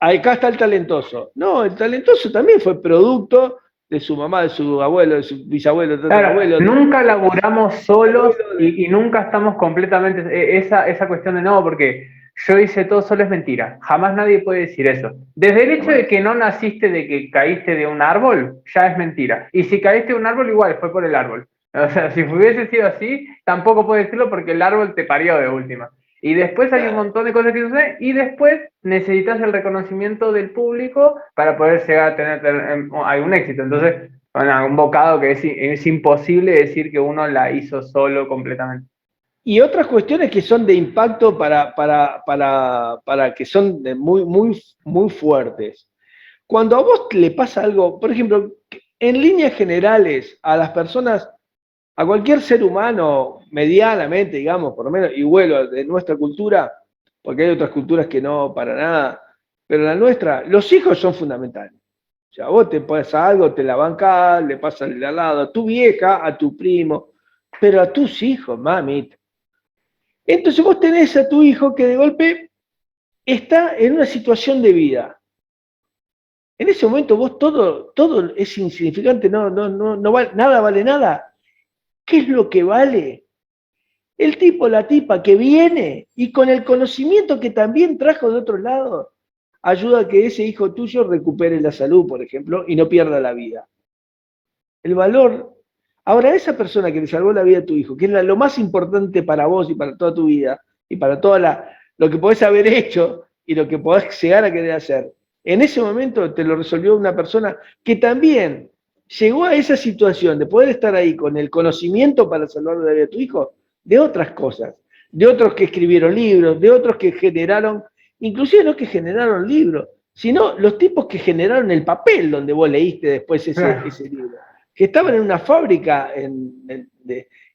acá está el talentoso. No, el talentoso también fue producto de su mamá, de su abuelo, de su bisabuelo, de Claro, tatarabuelo, de nunca laburamos solos abuelo, de... y nunca estamos completamente. Esa cuestión de no, porque yo hice todo solo es mentira. Jamás nadie puede decir eso. Desde el hecho de que no naciste, de que caíste de un árbol, ya es mentira. Y si caíste de un árbol, igual fue por el árbol. O sea, si hubiese sido así, tampoco puedes decirlo porque el árbol te parió de última. Y después hay un montón de cosas que suceden y después necesitas el reconocimiento del público para poder llegar a tener algún éxito. Entonces, bueno, un bocado que es imposible decir que uno la hizo solo completamente. Y otras cuestiones que son de impacto para que son muy, muy, muy fuertes. Cuando a vos le pasa algo, por ejemplo, en líneas generales, a las personas, a cualquier ser humano, medianamente, digamos, por lo menos, y vuelo de nuestra cultura, porque hay otras culturas que no, para nada, pero la nuestra, los hijos son fundamentales. O sea, vos te pasa algo, te la bancás, le pasa al de al lado, a tu vieja, a tu primo, pero a tus hijos, mami. Entonces vos tenés a tu hijo que de golpe está en una situación de vida. En ese momento vos todo es insignificante, no vale, nada vale nada. ¿Qué es lo que vale? El tipo, la tipa que viene y con el conocimiento que también trajo de otro lado, ayuda a que ese hijo tuyo recupere la salud, por ejemplo, y no pierda la vida. El valor. Ahora, esa persona que le salvó la vida a tu hijo, que es lo más importante para vos y para toda tu vida, y para lo que podés haber hecho y lo que podés llegar a querer hacer, en ese momento te lo resolvió una persona que también llegó a esa situación de poder estar ahí con el conocimiento para salvar la vida de tu hijo, de otras cosas, de otros que escribieron libros, de otros que generaron, inclusive no que generaron libros, sino los tipos que generaron el papel donde vos leíste después Claro. ese libro, que estaban en una fábrica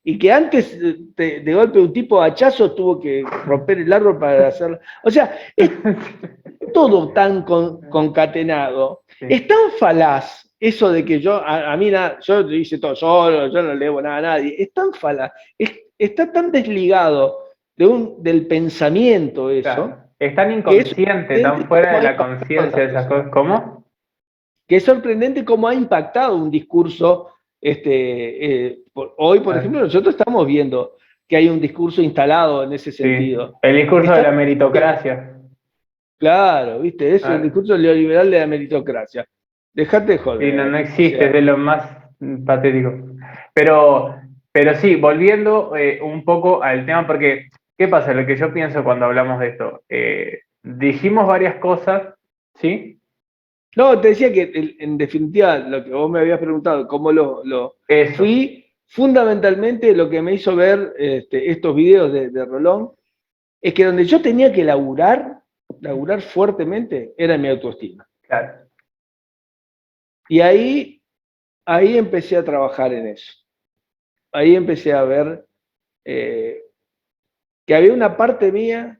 y que antes de golpe un tipo de hachazo tuvo que romper el árbol para hacerlo. O sea, es todo tan concatenado, Sí. es tan falaz eso de que a mí nada, yo lo hice todo solo, yo no le debo nada a nadie, es tan falaz, está tan desligado del pensamiento eso, Claro. Es tan que es inconsciente, tan sorprendente fuera cómo de ha la impactado en conciencia la de esas sociedad. cosas. ¿Cómo? Que es sorprendente cómo ha impactado un discurso. Hoy, por ejemplo, Claro. nosotros estamos viendo que hay un discurso instalado en ese Sí. sentido. El Que discurso de está, la meritocracia. claro, ¿viste? Es el Claro. discurso neoliberal de la meritocracia. Dejate de Sí, no, joder. no O existe, es sea, de lo más patético. Pero, pero sí, volviendo un poco al tema, porque, ¿qué pasa? Lo que yo pienso cuando hablamos de esto, dijimos varias cosas, ¿sí? no, te decía que en definitiva lo que vos me habías preguntado, cómo Eso, fui fundamentalmente lo que me hizo ver estos videos de Rolón, es que donde yo tenía que laburar fuertemente, era en mi autoestima. claro, Y ahí empecé a trabajar en eso. Ahí empecé a ver que había una parte mía,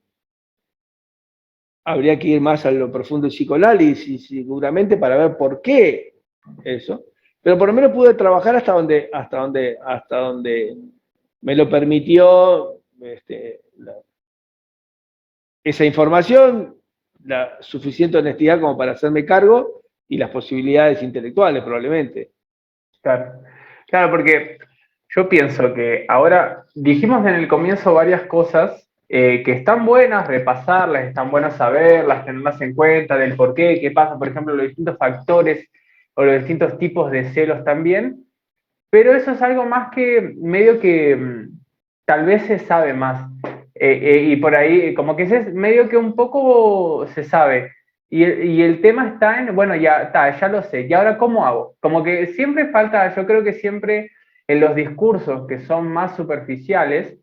habría que ir más a lo profundo del psicoanálisis seguramente para ver por qué eso, pero por lo menos pude trabajar hasta donde me lo permitió esa información, la suficiente honestidad como para hacerme cargo y las posibilidades intelectuales probablemente. claro. Claro, porque yo pienso que ahora dijimos en el comienzo varias cosas que están buenas repasarlas, están buenas saberlas, tenerlas en cuenta, del por qué, qué pasa, por ejemplo, los distintos factores o los distintos tipos de celos también, pero eso es algo más que medio que tal vez se sabe más. Y por ahí, como que medio que un poco se sabe. Y el tema está en, bueno, ya está, ya lo sé. ¿Y ahora cómo hago? Como que siempre falta, yo creo que siempre en los discursos que son más superficiales,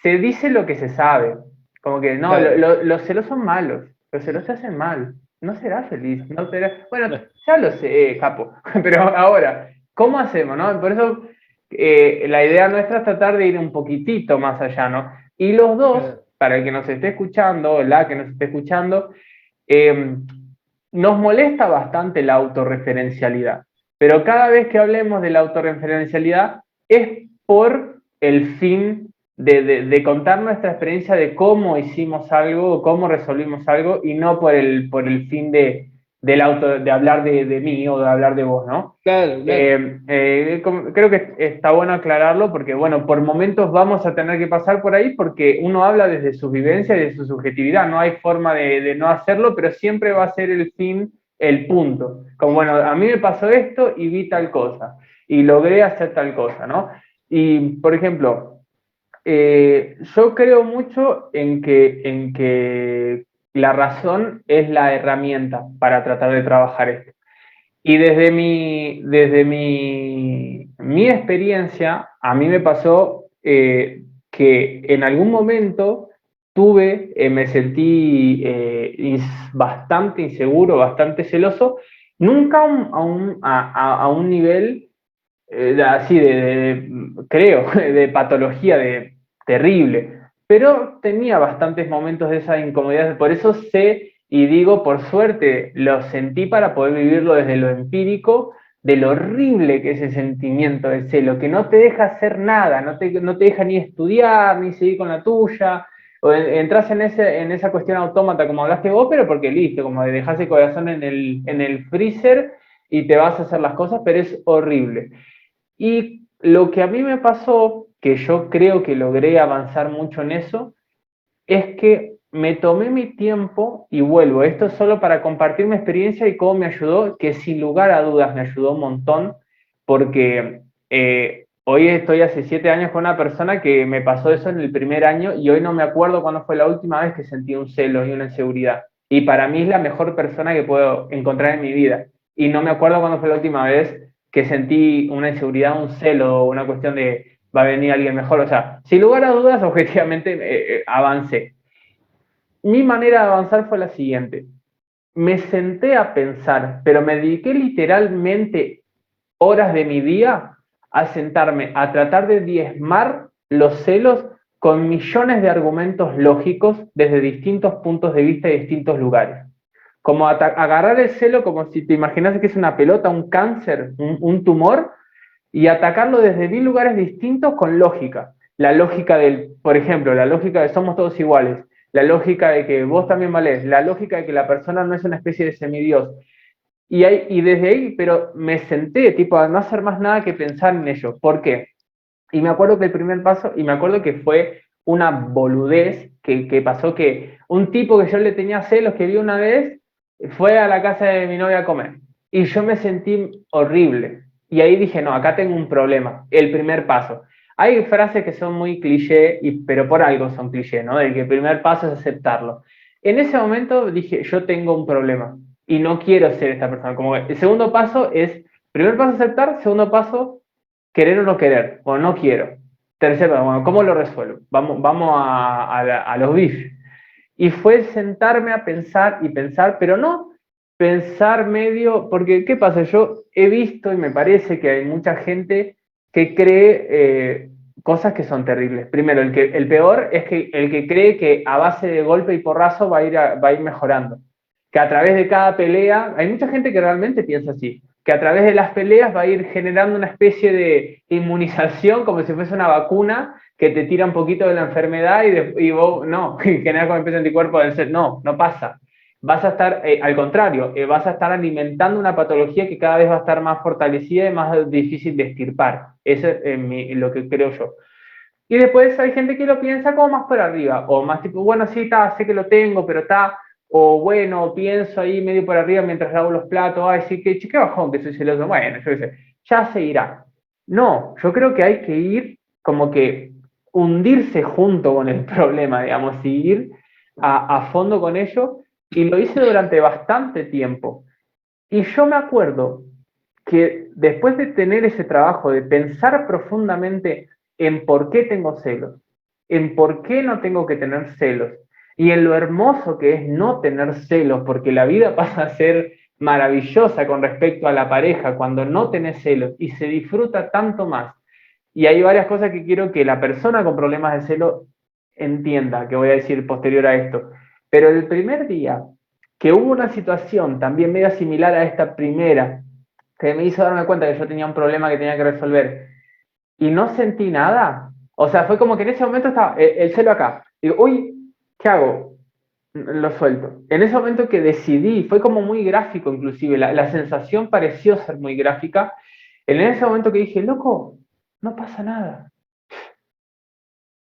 se dice lo que se sabe. Como que no, Claro. los celos son malos, los celos te hacen mal, no serás feliz, no serás... Bueno, ya lo sé, capo, pero ahora, ¿cómo hacemos, no? Por eso la idea nuestra es tratar de ir un poquitito más allá, ¿no? Y los dos, Claro. para el que nos esté escuchando, la que nos esté escuchando, eh, nos molesta bastante la autorreferencialidad, pero cada vez que hablemos de la autorreferencialidad es por el fin de contar nuestra experiencia de cómo hicimos algo, cómo resolvimos algo, y no por el fin de hablar de mí o de hablar de vos, ¿no? Claro, claro. Creo que está bueno aclararlo porque, bueno, por momentos vamos a tener que pasar por ahí porque uno habla desde su vivencia y de su subjetividad, no hay forma de no hacerlo, pero siempre va a ser el fin, el punto. Como, bueno, a mí me pasó esto y vi tal cosa y logré hacer tal cosa, ¿no? Y, por ejemplo, yo creo mucho en que la razón es la herramienta para tratar de trabajar esto. Y mi experiencia, a mí me pasó que en algún momento me sentí bastante inseguro, bastante celoso, nunca a un nivel así creo, de patología, de terrible, pero tenía bastantes momentos de esa incomodidad, por eso sé y digo, por suerte, lo sentí para poder vivirlo desde lo empírico, de lo horrible que es ese sentimiento de celo, que no te deja hacer nada, no te deja ni estudiar, ni seguir con la tuya, o entras en esa cuestión autómata como hablaste vos, pero porque listo, como de dejar el corazón en el freezer y te vas a hacer las cosas, pero es horrible. Y lo que a mí me pasó, que yo creo que logré avanzar mucho en eso, es que me tomé mi tiempo y vuelvo. Esto es solo para compartir mi experiencia y cómo me ayudó, que sin lugar a dudas me ayudó un montón, porque hoy estoy hace 7 años con una persona que me pasó eso en el primer año y hoy no me acuerdo cuándo fue la última vez que sentí un celo y una inseguridad. Y para mí es la mejor persona que puedo encontrar en mi vida. Y no me acuerdo cuándo fue la última vez que sentí una inseguridad, un celo, una cuestión de va a venir alguien mejor. O sea, sin lugar a dudas, objetivamente avancé. Mi manera de avanzar fue la siguiente. Me senté a pensar, pero me dediqué literalmente horas de mi día a sentarme a tratar de diezmar los celos con millones de argumentos lógicos desde distintos puntos de vista y distintos lugares. Como agarrar el celo como si te imaginas que es una pelota, un cáncer, un tumor, y atacarlo desde mil lugares distintos con lógica. La lógica del, por ejemplo, la lógica de somos todos iguales, la lógica de que vos también valés, la lógica de que la persona no es una especie de semidios. Y desde ahí, pero me senté, tipo, a no hacer más nada que pensar en ello. ¿Por qué? Y me acuerdo que el primer paso, y me acuerdo que fue una boludez que pasó que un tipo que yo le tenía celos que vi una vez fue a la casa de mi novia a comer. Y yo me sentí horrible. Y ahí dije, no, acá tengo un problema. El primer paso. Hay frases que son muy cliché, pero por algo son cliché, ¿no? El que el primer paso es aceptarlo. En ese momento dije, yo tengo un problema y no quiero ser esta persona. Como el segundo paso es, primer paso aceptar, segundo paso querer o no querer, o no quiero. Tercero, bueno, ¿cómo lo resuelvo? Vamos a los bifes. Y fue sentarme a pensar y pensar, pero no pensar medio, porque ¿qué pasa? Yo he visto y me parece que hay mucha gente que cree cosas que son terribles. Primero, el peor es que el que cree que a base de golpe y porrazo va a ir mejorando. Que a través de cada pelea, hay mucha gente que realmente piensa así, que a través de las peleas va a ir generando una especie de inmunización como si fuese una vacuna que te tira un poquito de la enfermedad y vos, no, genera como especie de anticuerpo del ser. No, no pasa. Vas a estar, al contrario, vas a estar alimentando una patología que cada vez va a estar más fortalecida y más difícil de extirpar. Eso es lo que creo yo. Y después hay gente que lo piensa como más por arriba, o más tipo, bueno, sí, está, sé que lo tengo, pero está, o bueno, pienso ahí medio por arriba mientras lavo los platos, ay, sí, qué bajón que soy celoso, bueno, yo qué sé, ya se irá. No, yo creo que hay que ir como que hundirse junto con el problema, digamos, y ir a fondo con ello, y lo hice durante bastante tiempo. Y yo me acuerdo que después de tener ese trabajo, de pensar profundamente en por qué tengo celos, en por qué no tengo que tener celos y en lo hermoso que es no tener celos, porque la vida pasa a ser maravillosa con respecto a la pareja cuando no tenés celos y se disfruta tanto más. Y hay varias cosas que quiero que la persona con problemas de celo entienda, que voy a decir posterior a esto. Pero el primer día que hubo una situación también medio similar a esta primera, que me hizo darme cuenta que yo tenía un problema que tenía que resolver y no sentí nada, o sea, fue como que en ese momento estaba el celo acá. Digo, uy, ¿qué hago? Lo suelto. En ese momento que decidí, fue como muy gráfico inclusive, la sensación pareció ser muy gráfica. En ese momento que dije, loco, no pasa nada.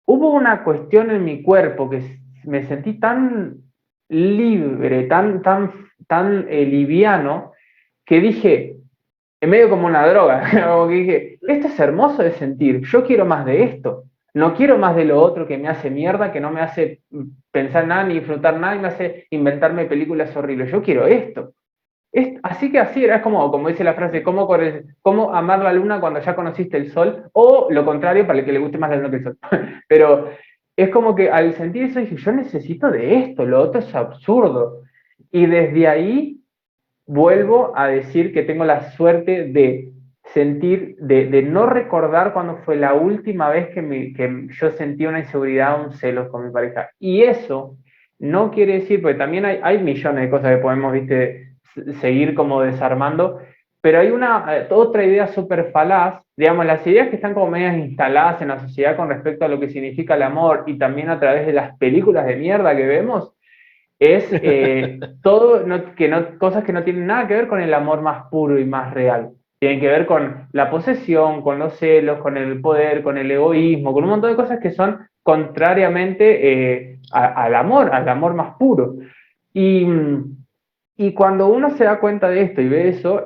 Hubo una cuestión en mi cuerpo que me sentí tan libre, tan liviano, que dije, en medio como una droga, como que dije, esto es hermoso de sentir, yo quiero más de esto, no quiero más de lo otro que me hace mierda, que no me hace pensar nada ni disfrutar nada y me hace inventarme películas horribles, yo quiero esto. Así que así era, es como dice la frase, cómo amar la luna cuando ya conociste el sol, o lo contrario, para el que le guste más la luna que el sol. Pero es como que al sentir eso dije, yo necesito de esto, lo otro es absurdo. Y desde ahí vuelvo a decir que tengo la suerte de sentir, de no recordar cuándo fue la última vez que yo sentí una inseguridad o un celos con mi pareja. Y eso no quiere decir, porque también hay millones de cosas que podemos, viste, seguir como desarmando, pero hay otra idea súper falaz, digamos, las ideas que están como medias instaladas en la sociedad con respecto a lo que significa el amor y también a través de las películas de mierda que vemos, es todo, cosas que no tienen nada que ver con el amor más puro y más real. Tienen que ver con la posesión, con los celos, con el poder, con el egoísmo, con un montón de cosas que son contrariamente al amor más puro. Y, y cuando uno se da cuenta de esto y ve eso,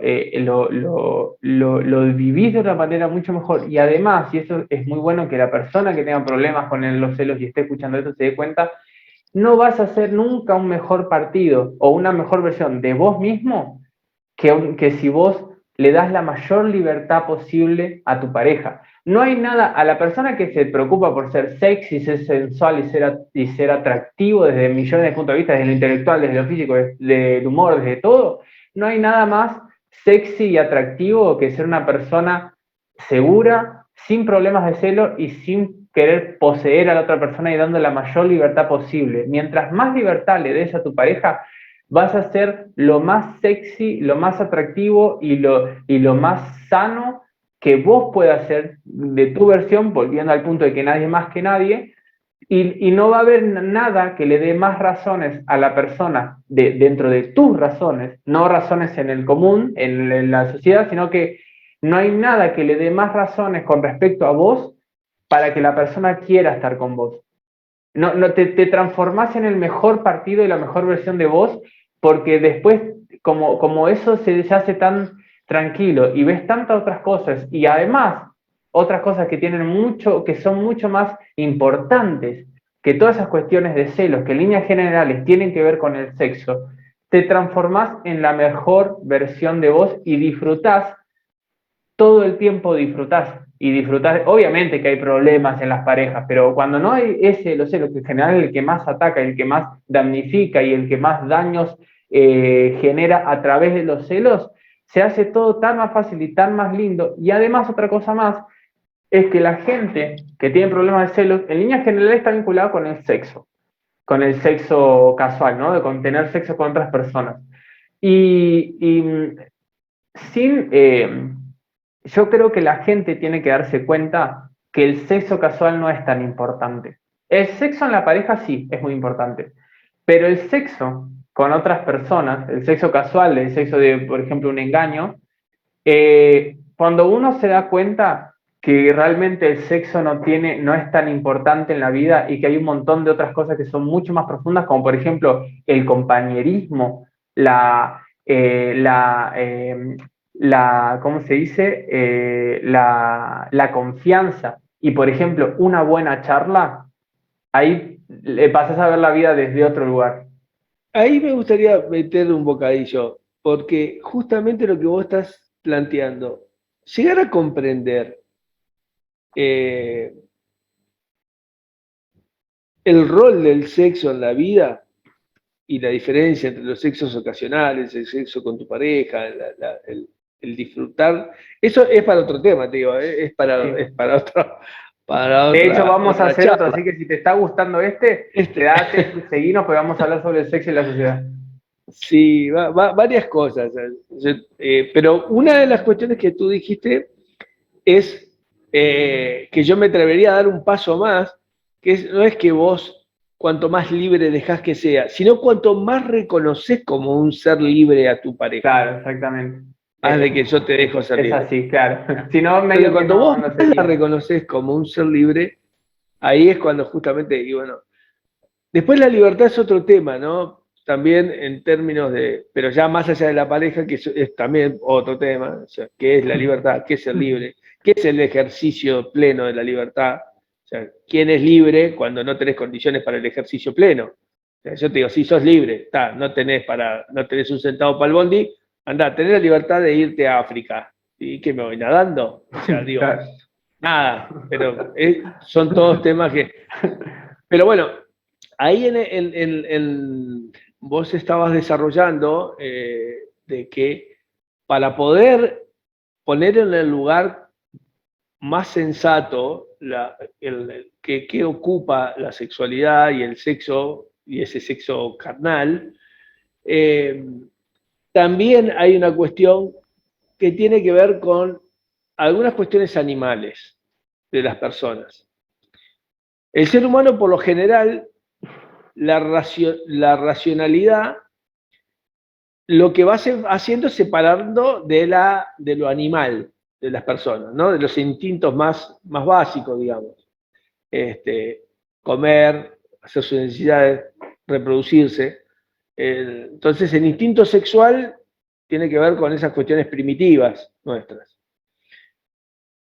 lo vivís de una manera mucho mejor. Y además, y eso es muy bueno que la persona que tenga problemas con los celos y esté escuchando esto se dé cuenta, no vas a ser nunca un mejor partido o una mejor versión de vos mismo que si vos le das la mayor libertad posible a tu pareja. No hay nada, a la persona que se preocupa por ser sexy, ser sensual y ser atractivo desde millones de puntos de vista, desde lo intelectual, desde lo físico, desde el humor, desde todo, no hay nada más sexy y atractivo que ser una persona segura, sin problemas de celo y sin querer poseer a la otra persona y dando la mayor libertad posible. Mientras más libertad le des a tu pareja, vas a ser lo más sexy, lo más atractivo y lo más sano que vos puedas ser de tu versión, volviendo al punto de que nadie más que nadie, y no va a haber nada que le dé más razones a la persona dentro de tus razones, no razones en el común, en la sociedad, sino que no hay nada que le dé más razones con respecto a vos para que la persona quiera estar con vos. No te transformás en el mejor partido y la mejor versión de vos, porque después, como eso se hace tan tranquilo y ves tantas otras cosas, y además otras cosas que tienen mucho, que son mucho más importantes que todas esas cuestiones de celos, que en líneas generales tienen que ver con el sexo, te transformás en la mejor versión de vos y disfrutás todo el tiempo, disfrutás, obviamente que hay problemas en las parejas, pero cuando no hay los celos, que en general es el que más ataca, el que más damnifica y el que más daños genera a través de los celos, se hace todo tan más fácil y tan más lindo. Y además otra cosa más es que la gente que tiene problemas de celos, en líneas generales está vinculado con el sexo casual, ¿no? Con tener sexo con otras personas. Y sin... yo creo que la gente tiene que darse cuenta que el sexo casual no es tan importante. El sexo en la pareja sí es muy importante, pero el sexo con otras personas, el sexo casual, el sexo de, por ejemplo, un engaño, cuando uno se da cuenta que realmente el sexo no es tan importante en la vida y que hay un montón de otras cosas que son mucho más profundas, como por ejemplo el compañerismo, ¿cómo se dice? La confianza y, por ejemplo, una buena charla, ahí le pasas a ver la vida desde otro lugar. Ahí me gustaría meter un bocadillo, porque justamente lo que vos estás planteando, llegar a comprender eh, el rol del sexo en la vida y la diferencia entre los sexos ocasionales, el sexo con tu pareja, el disfrutar, eso es para otro tema, te digo, es para otro, para De hecho, otra, vamos a otra hacer otro, charla. así que si te está gustando quédate, seguinos, porque vamos a hablar sobre el sexo y la sociedad. Sí, varias cosas. Pero una de las cuestiones que tú dijiste es que yo me atrevería a dar un paso más, no es que vos cuanto más libre dejás que sea, sino cuanto más reconoces como un ser libre a tu pareja. Claro, exactamente. Más de que yo te dejo ser Es libre. así, claro. Si no, Entonces, medio que cuando vos no más la sería. reconoces como un ser libre, ahí es cuando justamente, y bueno, después la libertad es otro tema, ¿no? También en términos de, pero ya más allá de la pareja, que es también otro tema, o sea, ¿qué es la libertad? ¿Qué es ser libre? ¿Qué es el ejercicio pleno de la libertad? O sea, ¿quién es libre cuando no tenés condiciones para el ejercicio pleno? O sea, yo te digo, si sos libre, no tenés un centavo para el bondi, andá, tenés la libertad de irte a África. ¿Y qué me voy nadando? O sea, digo, Claro. nada, pero son todos temas que... Pero bueno, ahí vos estabas desarrollando de que para poder poner en el lugar más sensato que ocupa la sexualidad y el sexo, y ese sexo carnal, eh, también hay una cuestión que tiene que ver con algunas cuestiones animales de las personas. El ser humano, por lo general, la racionalidad lo que va haciendo es separando de lo animal de las personas, ¿no? De los instintos más básicos, digamos. Comer, hacer sus necesidades, reproducirse. Entonces, el instinto sexual tiene que ver con esas cuestiones primitivas nuestras.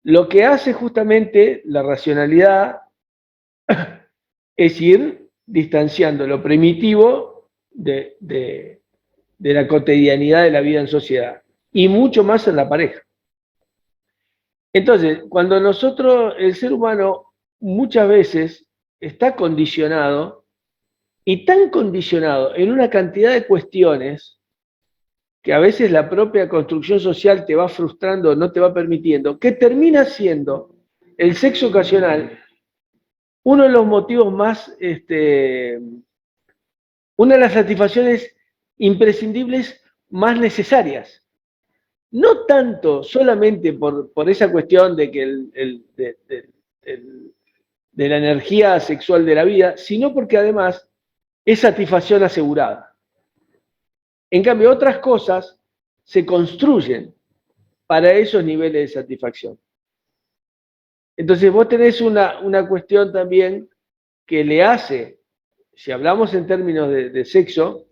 Lo que hace justamente la racionalidad es ir distanciando lo primitivo de la cotidianidad de la vida en sociedad, y mucho más en la pareja. Entonces, cuando el ser humano, muchas veces está condicionado, y tan condicionado en una cantidad de cuestiones, que a veces la propia construcción social te va frustrando, no te va permitiendo, que termina siendo el sexo ocasional uno de los motivos una de las satisfacciones imprescindibles más necesarias. No tanto solamente por esa cuestión de que de la energía sexual de la vida, sino porque además es satisfacción asegurada. En cambio, otras cosas se construyen para esos niveles de satisfacción. Entonces vos tenés una cuestión también que le hace, si hablamos en términos de sexo,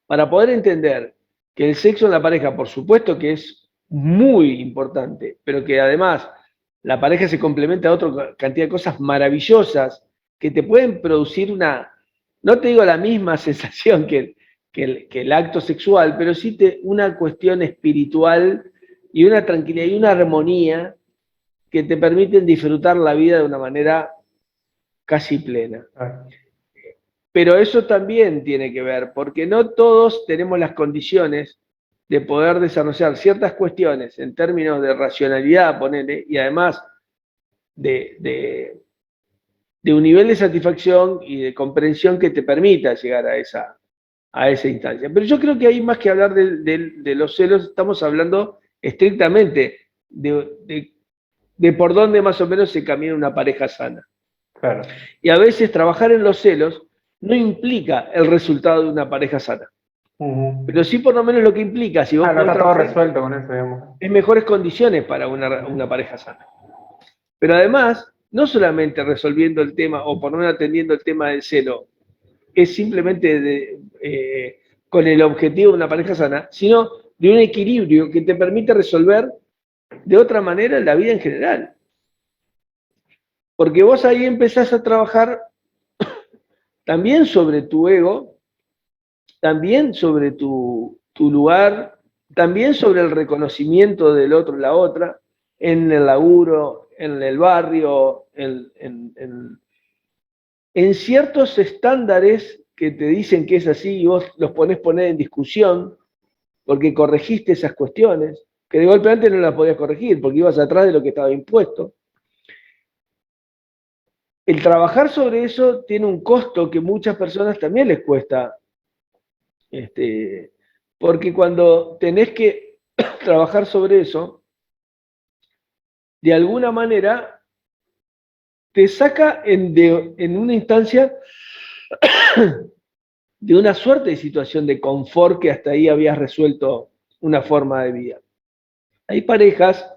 para poder entender que el sexo en la pareja, por supuesto que es muy importante, pero que además la pareja se complementa a otra cantidad de cosas maravillosas que te pueden producir no te digo la misma sensación que el acto sexual, pero sí una cuestión espiritual y una tranquilidad y una armonía que te permiten disfrutar la vida de una manera casi plena. Pero eso también tiene que ver, porque no todos tenemos las condiciones de poder desarrollar ciertas cuestiones en términos de racionalidad, ponele, y además de un nivel de satisfacción y de comprensión que te permita llegar a esa instancia. Pero yo creo que ahí, más que hablar de los celos, estamos hablando estrictamente de por dónde más o menos se camina una pareja sana. Claro. Y a veces trabajar en los celos no implica el resultado de una pareja sana. Pero sí, por lo menos, lo que implica, si vos no está todo resuelto con eso, digamos. es mejores condiciones para una pareja sana. Pero además, no solamente resolviendo el tema, o por lo menos atendiendo el tema del celo, es simplemente con el objetivo de una pareja sana, sino de un equilibrio que te permite resolver de otra manera la vida en general. Porque vos ahí empezás a trabajar también sobre tu ego, también sobre tu lugar, también sobre el reconocimiento del otro, la otra, en el laburo, en el barrio, en ciertos estándares que te dicen que es así y vos los poner en discusión porque corregiste esas cuestiones, que de golpe antes no las podías corregir porque ibas atrás de lo que estaba impuesto. El trabajar sobre eso tiene un costo que muchas personas también les cuesta, porque cuando tenés que trabajar sobre eso, de alguna manera te saca en una instancia de una suerte de situación de confort que hasta ahí habías resuelto una forma de vida. Hay parejas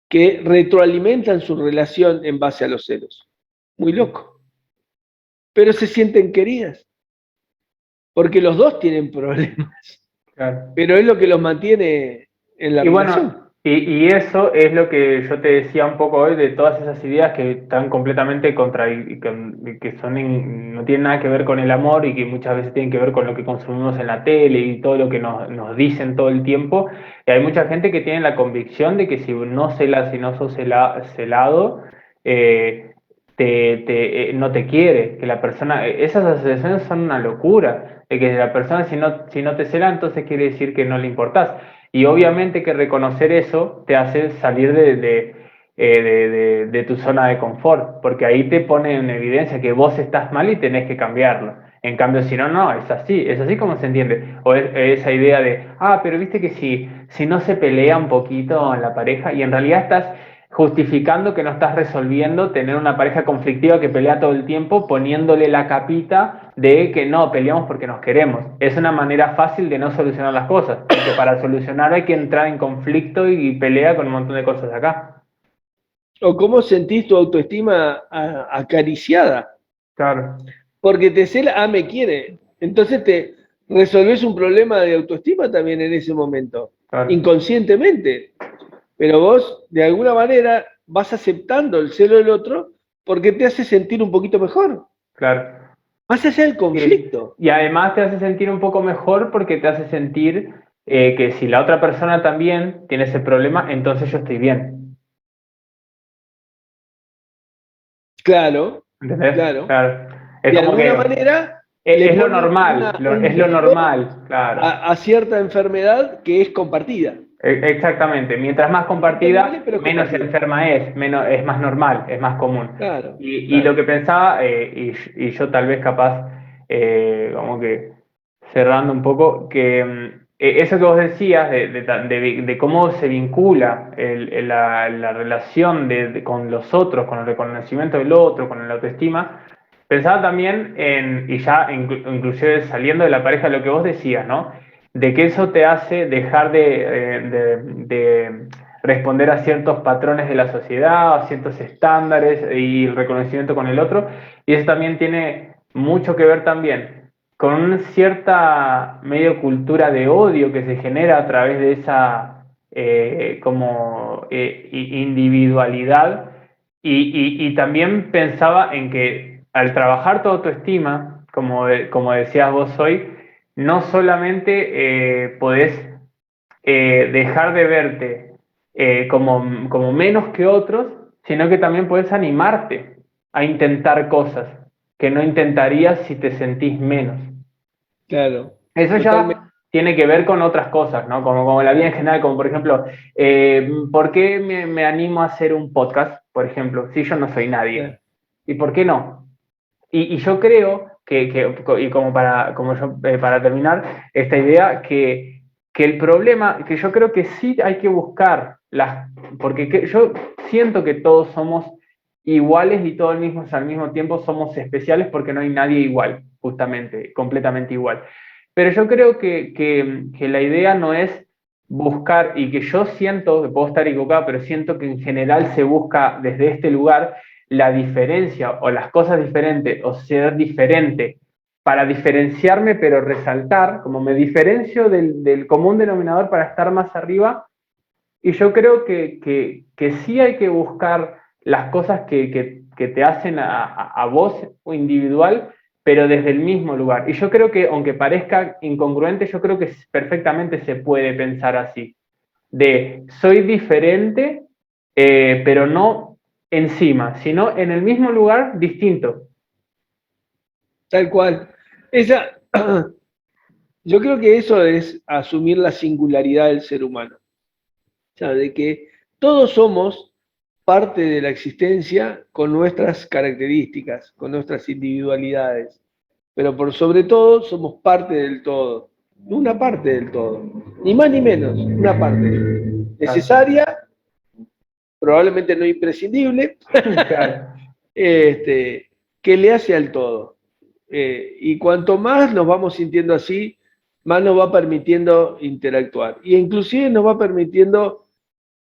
que retroalimentan su relación en base a los celos. Muy loco. Pero se sienten queridas. Porque los dos tienen problemas. Claro. Pero es lo que los mantiene en la relación. Bueno, y eso es lo que yo te decía un poco hoy de todas esas ideas que están completamente que no tienen nada que ver con el amor y que muchas veces tienen que ver con lo que consumimos en la tele y todo lo que nos dicen todo el tiempo. Y hay mucha gente que tiene la convicción de que si no celas, si no sos celado, no te quiere, que la persona, esas asociaciones son una locura, de que la persona si no te cela, entonces quiere decir que no le importás. Y obviamente que reconocer eso te hace salir de tu zona de confort, porque ahí te pone en evidencia que vos estás mal y tenés que cambiarlo. En cambio, si no, no, es así como se entiende. O esa idea de, pero viste que si no se pelea un poquito en la pareja y en realidad estás justificando que no estás resolviendo tener una pareja conflictiva que pelea todo el tiempo, poniéndole la capita de que no, peleamos porque nos queremos. Es una manera fácil de no solucionar las cosas, porque para solucionar hay que entrar en conflicto y pelea con un montón de cosas acá. ¿O cómo sentís tu autoestima acariciada? Claro. Porque te cela, me quiere. Entonces te resolvés un problema de autoestima también en ese momento, Claro. inconscientemente. Pero vos, de alguna manera, vas aceptando el celo del otro porque te hace sentir un poquito mejor. Claro. Más allá del conflicto. Y además te hace sentir un poco mejor porque te hace sentir que si la otra persona también tiene ese problema, entonces yo estoy bien. Claro, ¿Entendés? claro. Claro. Es De como alguna que manera le es lo pone normal, es lo normal, claro. a cierta enfermedad que es compartida. Exactamente, mientras más Entendible, compartida, pero menos compartida. enferma es más normal, es más común. Claro, Y claro. lo que pensaba, y yo tal vez capaz, como que cerrando un poco, que eso que vos decías de cómo se vincula la relación con los otros, con el reconocimiento del otro, con la autoestima, pensaba también y ya inclusive saliendo de la pareja, lo que vos decías, ¿no? De que eso te hace dejar de responder a ciertos patrones de la sociedad, a ciertos estándares y el reconocimiento con el otro. Y eso también tiene mucho que ver también con una cierta medio cultura de odio que se genera a través de esa individualidad. Y también pensaba en que al trabajar tu autoestima, como decías vos hoy, no solamente podés dejar de verte como menos que otros, sino que también podés animarte a intentar cosas que no intentarías si te sentís menos. Claro, Eso totalmente. ya tiene que ver con otras cosas, ¿no? Como la vida en general, como por ejemplo, ¿por qué me animo a hacer un podcast, por ejemplo, si yo no soy nadie? ¿Y por qué no? Y yo creo y para terminar esta idea, que el problema, que yo creo que sí hay que buscar porque yo siento que todos somos iguales y todos al mismo tiempo somos especiales porque no hay nadie igual, justamente, completamente igual. Pero yo creo que la idea no es buscar, y que yo siento, que puedo estar equivocado, pero siento que en general se busca desde este lugar la diferencia o las cosas diferentes o ser diferente para diferenciarme, pero resaltar, como me diferencio del común denominador para estar más arriba. Y yo creo que sí hay que buscar las cosas que te hacen a vos o individual, pero desde el mismo lugar. Y yo creo que, aunque parezca incongruente, yo creo que perfectamente se puede pensar así, de soy diferente, pero no encima, sino en el mismo lugar distinto. Tal cual. Esa, yo creo que eso es asumir la singularidad del ser humano. O sea, de que todos somos parte de la existencia con nuestras características, con nuestras individualidades, pero por sobre todo somos parte del todo, una parte del todo, ni más ni menos, una parte necesaria, probablemente no imprescindible, Claro, que le hace al todo. Y cuanto más nos vamos sintiendo así, más nos va permitiendo interactuar. Y inclusive nos va permitiendo,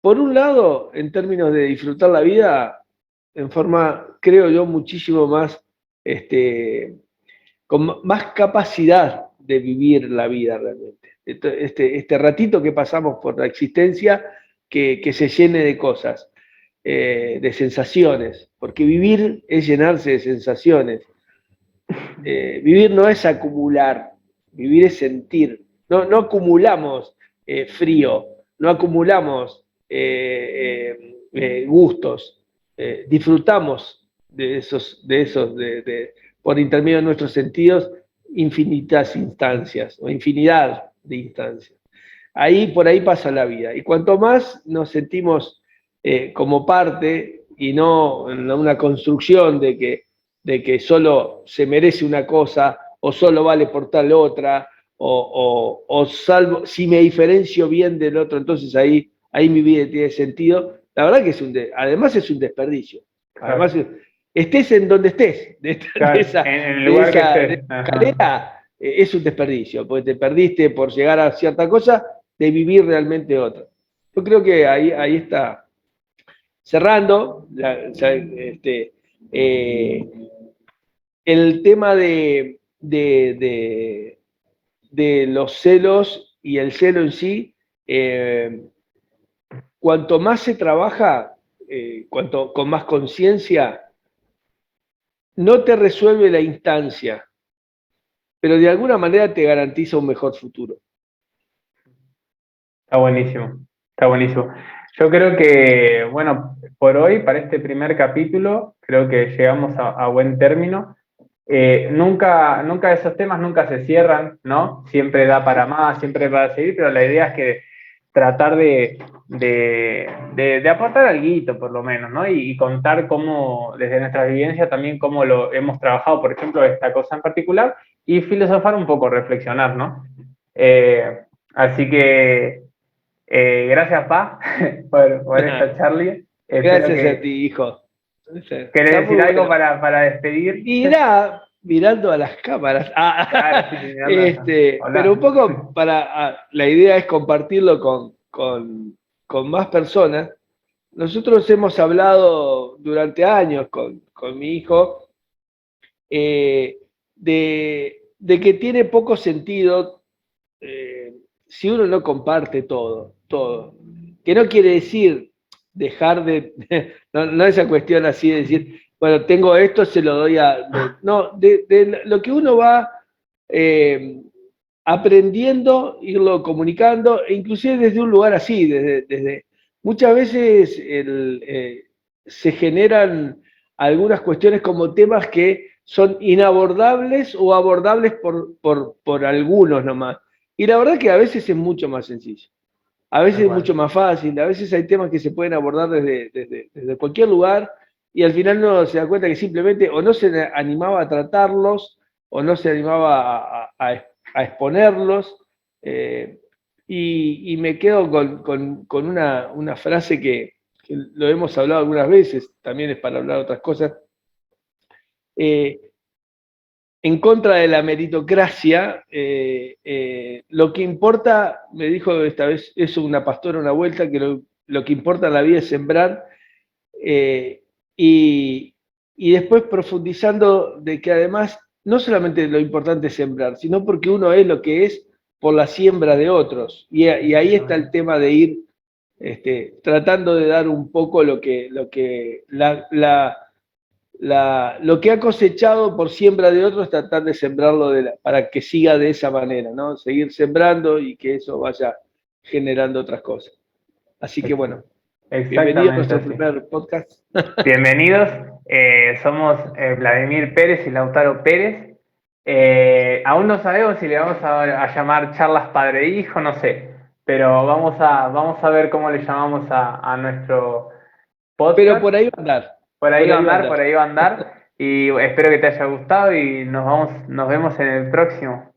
por un lado, en términos de disfrutar la vida, en forma, creo yo, muchísimo más, con más capacidad de vivir la vida realmente. Este ratito que pasamos por la existencia, que se llene de cosas, de sensaciones, porque vivir es llenarse de sensaciones. Vivir no es acumular, vivir es sentir. No, no acumulamos frío, no acumulamos gustos, disfrutamos por intermedio de nuestros sentidos, infinitas instancias o infinidad de instancias. Ahí, por ahí pasa la vida. Y cuanto más nos sentimos como parte y no en una construcción de que solo se merece una cosa o solo vale por tal otra, o salvo, si me diferencio bien del otro, entonces ahí mi vida tiene sentido. La verdad que además es un desperdicio. claro, Además, estés en donde estés, claro, en el lugar que de estés. esa Ajá. escalera, es un desperdicio, porque te perdiste por llegar a cierta cosa de vivir realmente otra. Yo creo que ahí está cerrando eh, el tema de los celos y el celo en sí. Cuanto más se trabaja, cuanto con más conciencia, no te resuelve la instancia, pero de alguna manera te garantiza un mejor futuro. Está buenísimo, está buenísimo. Yo creo que, bueno, por hoy, para este primer capítulo, creo que llegamos a buen término. Nunca esos temas nunca se cierran, ¿no? Siempre da para más, siempre para seguir, pero la idea es que tratar de aportar algo, por lo menos, ¿no? Y contar cómo, desde nuestra vivencia, también cómo lo hemos trabajado, por ejemplo, esta cosa en particular, y filosofar un poco, reflexionar, ¿no? Así que gracias, Pa, por esta Charlie. Espero Gracias a que ti, hijo. querés Está muy decir algo bueno. para despedir. Irá mirando a las cámaras. Claro, sí, mirando. Pero un Hola. poco la idea es compartirlo con más personas. Nosotros hemos hablado durante años con mi hijo de que tiene poco sentido si uno no comparte todo. Que no quiere decir dejar no esa cuestión así de decir, bueno, tengo esto, se lo doy no, de lo que uno va eh, aprendiendo, irlo comunicando, e inclusive desde un lugar así, muchas veces se generan algunas cuestiones como temas que son inabordables o abordables por algunos nomás. Y la verdad que a veces es mucho más sencillo, a veces Tal es mucho cual. más fácil, a veces hay temas que se pueden abordar desde cualquier lugar y al final uno se da cuenta que simplemente o no se animaba a tratarlos o no se animaba a exponerlos. eh, y me quedo con una frase que lo hemos hablado algunas veces, también es para hablar de otras cosas. eh, en contra de la meritocracia, lo que importa, me dijo esta vez, es una pastora una vuelta, que lo que importa en la vida es sembrar, eh, y, y después profundizando de que además no solamente lo importante es sembrar, sino porque uno es lo que es por la siembra de otros. Y ahí está el Exactamente. tema de ir tratando de dar un poco lo que ha cosechado por siembra de otros, tratar de sembrarlo para que siga de esa manera, ¿no? Seguir sembrando y que eso vaya generando otras cosas. Así que bueno, bienvenido a Exactamente nuestro así. primer podcast. Bienvenidos. Somos Vladimir Pérez y Lautaro Pérez. Aún no sabemos si le vamos a llamar charlas padre-hijo, no sé, pero vamos a ver cómo le llamamos a nuestro Pero podcast. por ahí va a andar. Por ahí Por va a ahí va a andar, por andar. ahí va a andar. Y espero que te haya gustado y nos vemos en el próximo.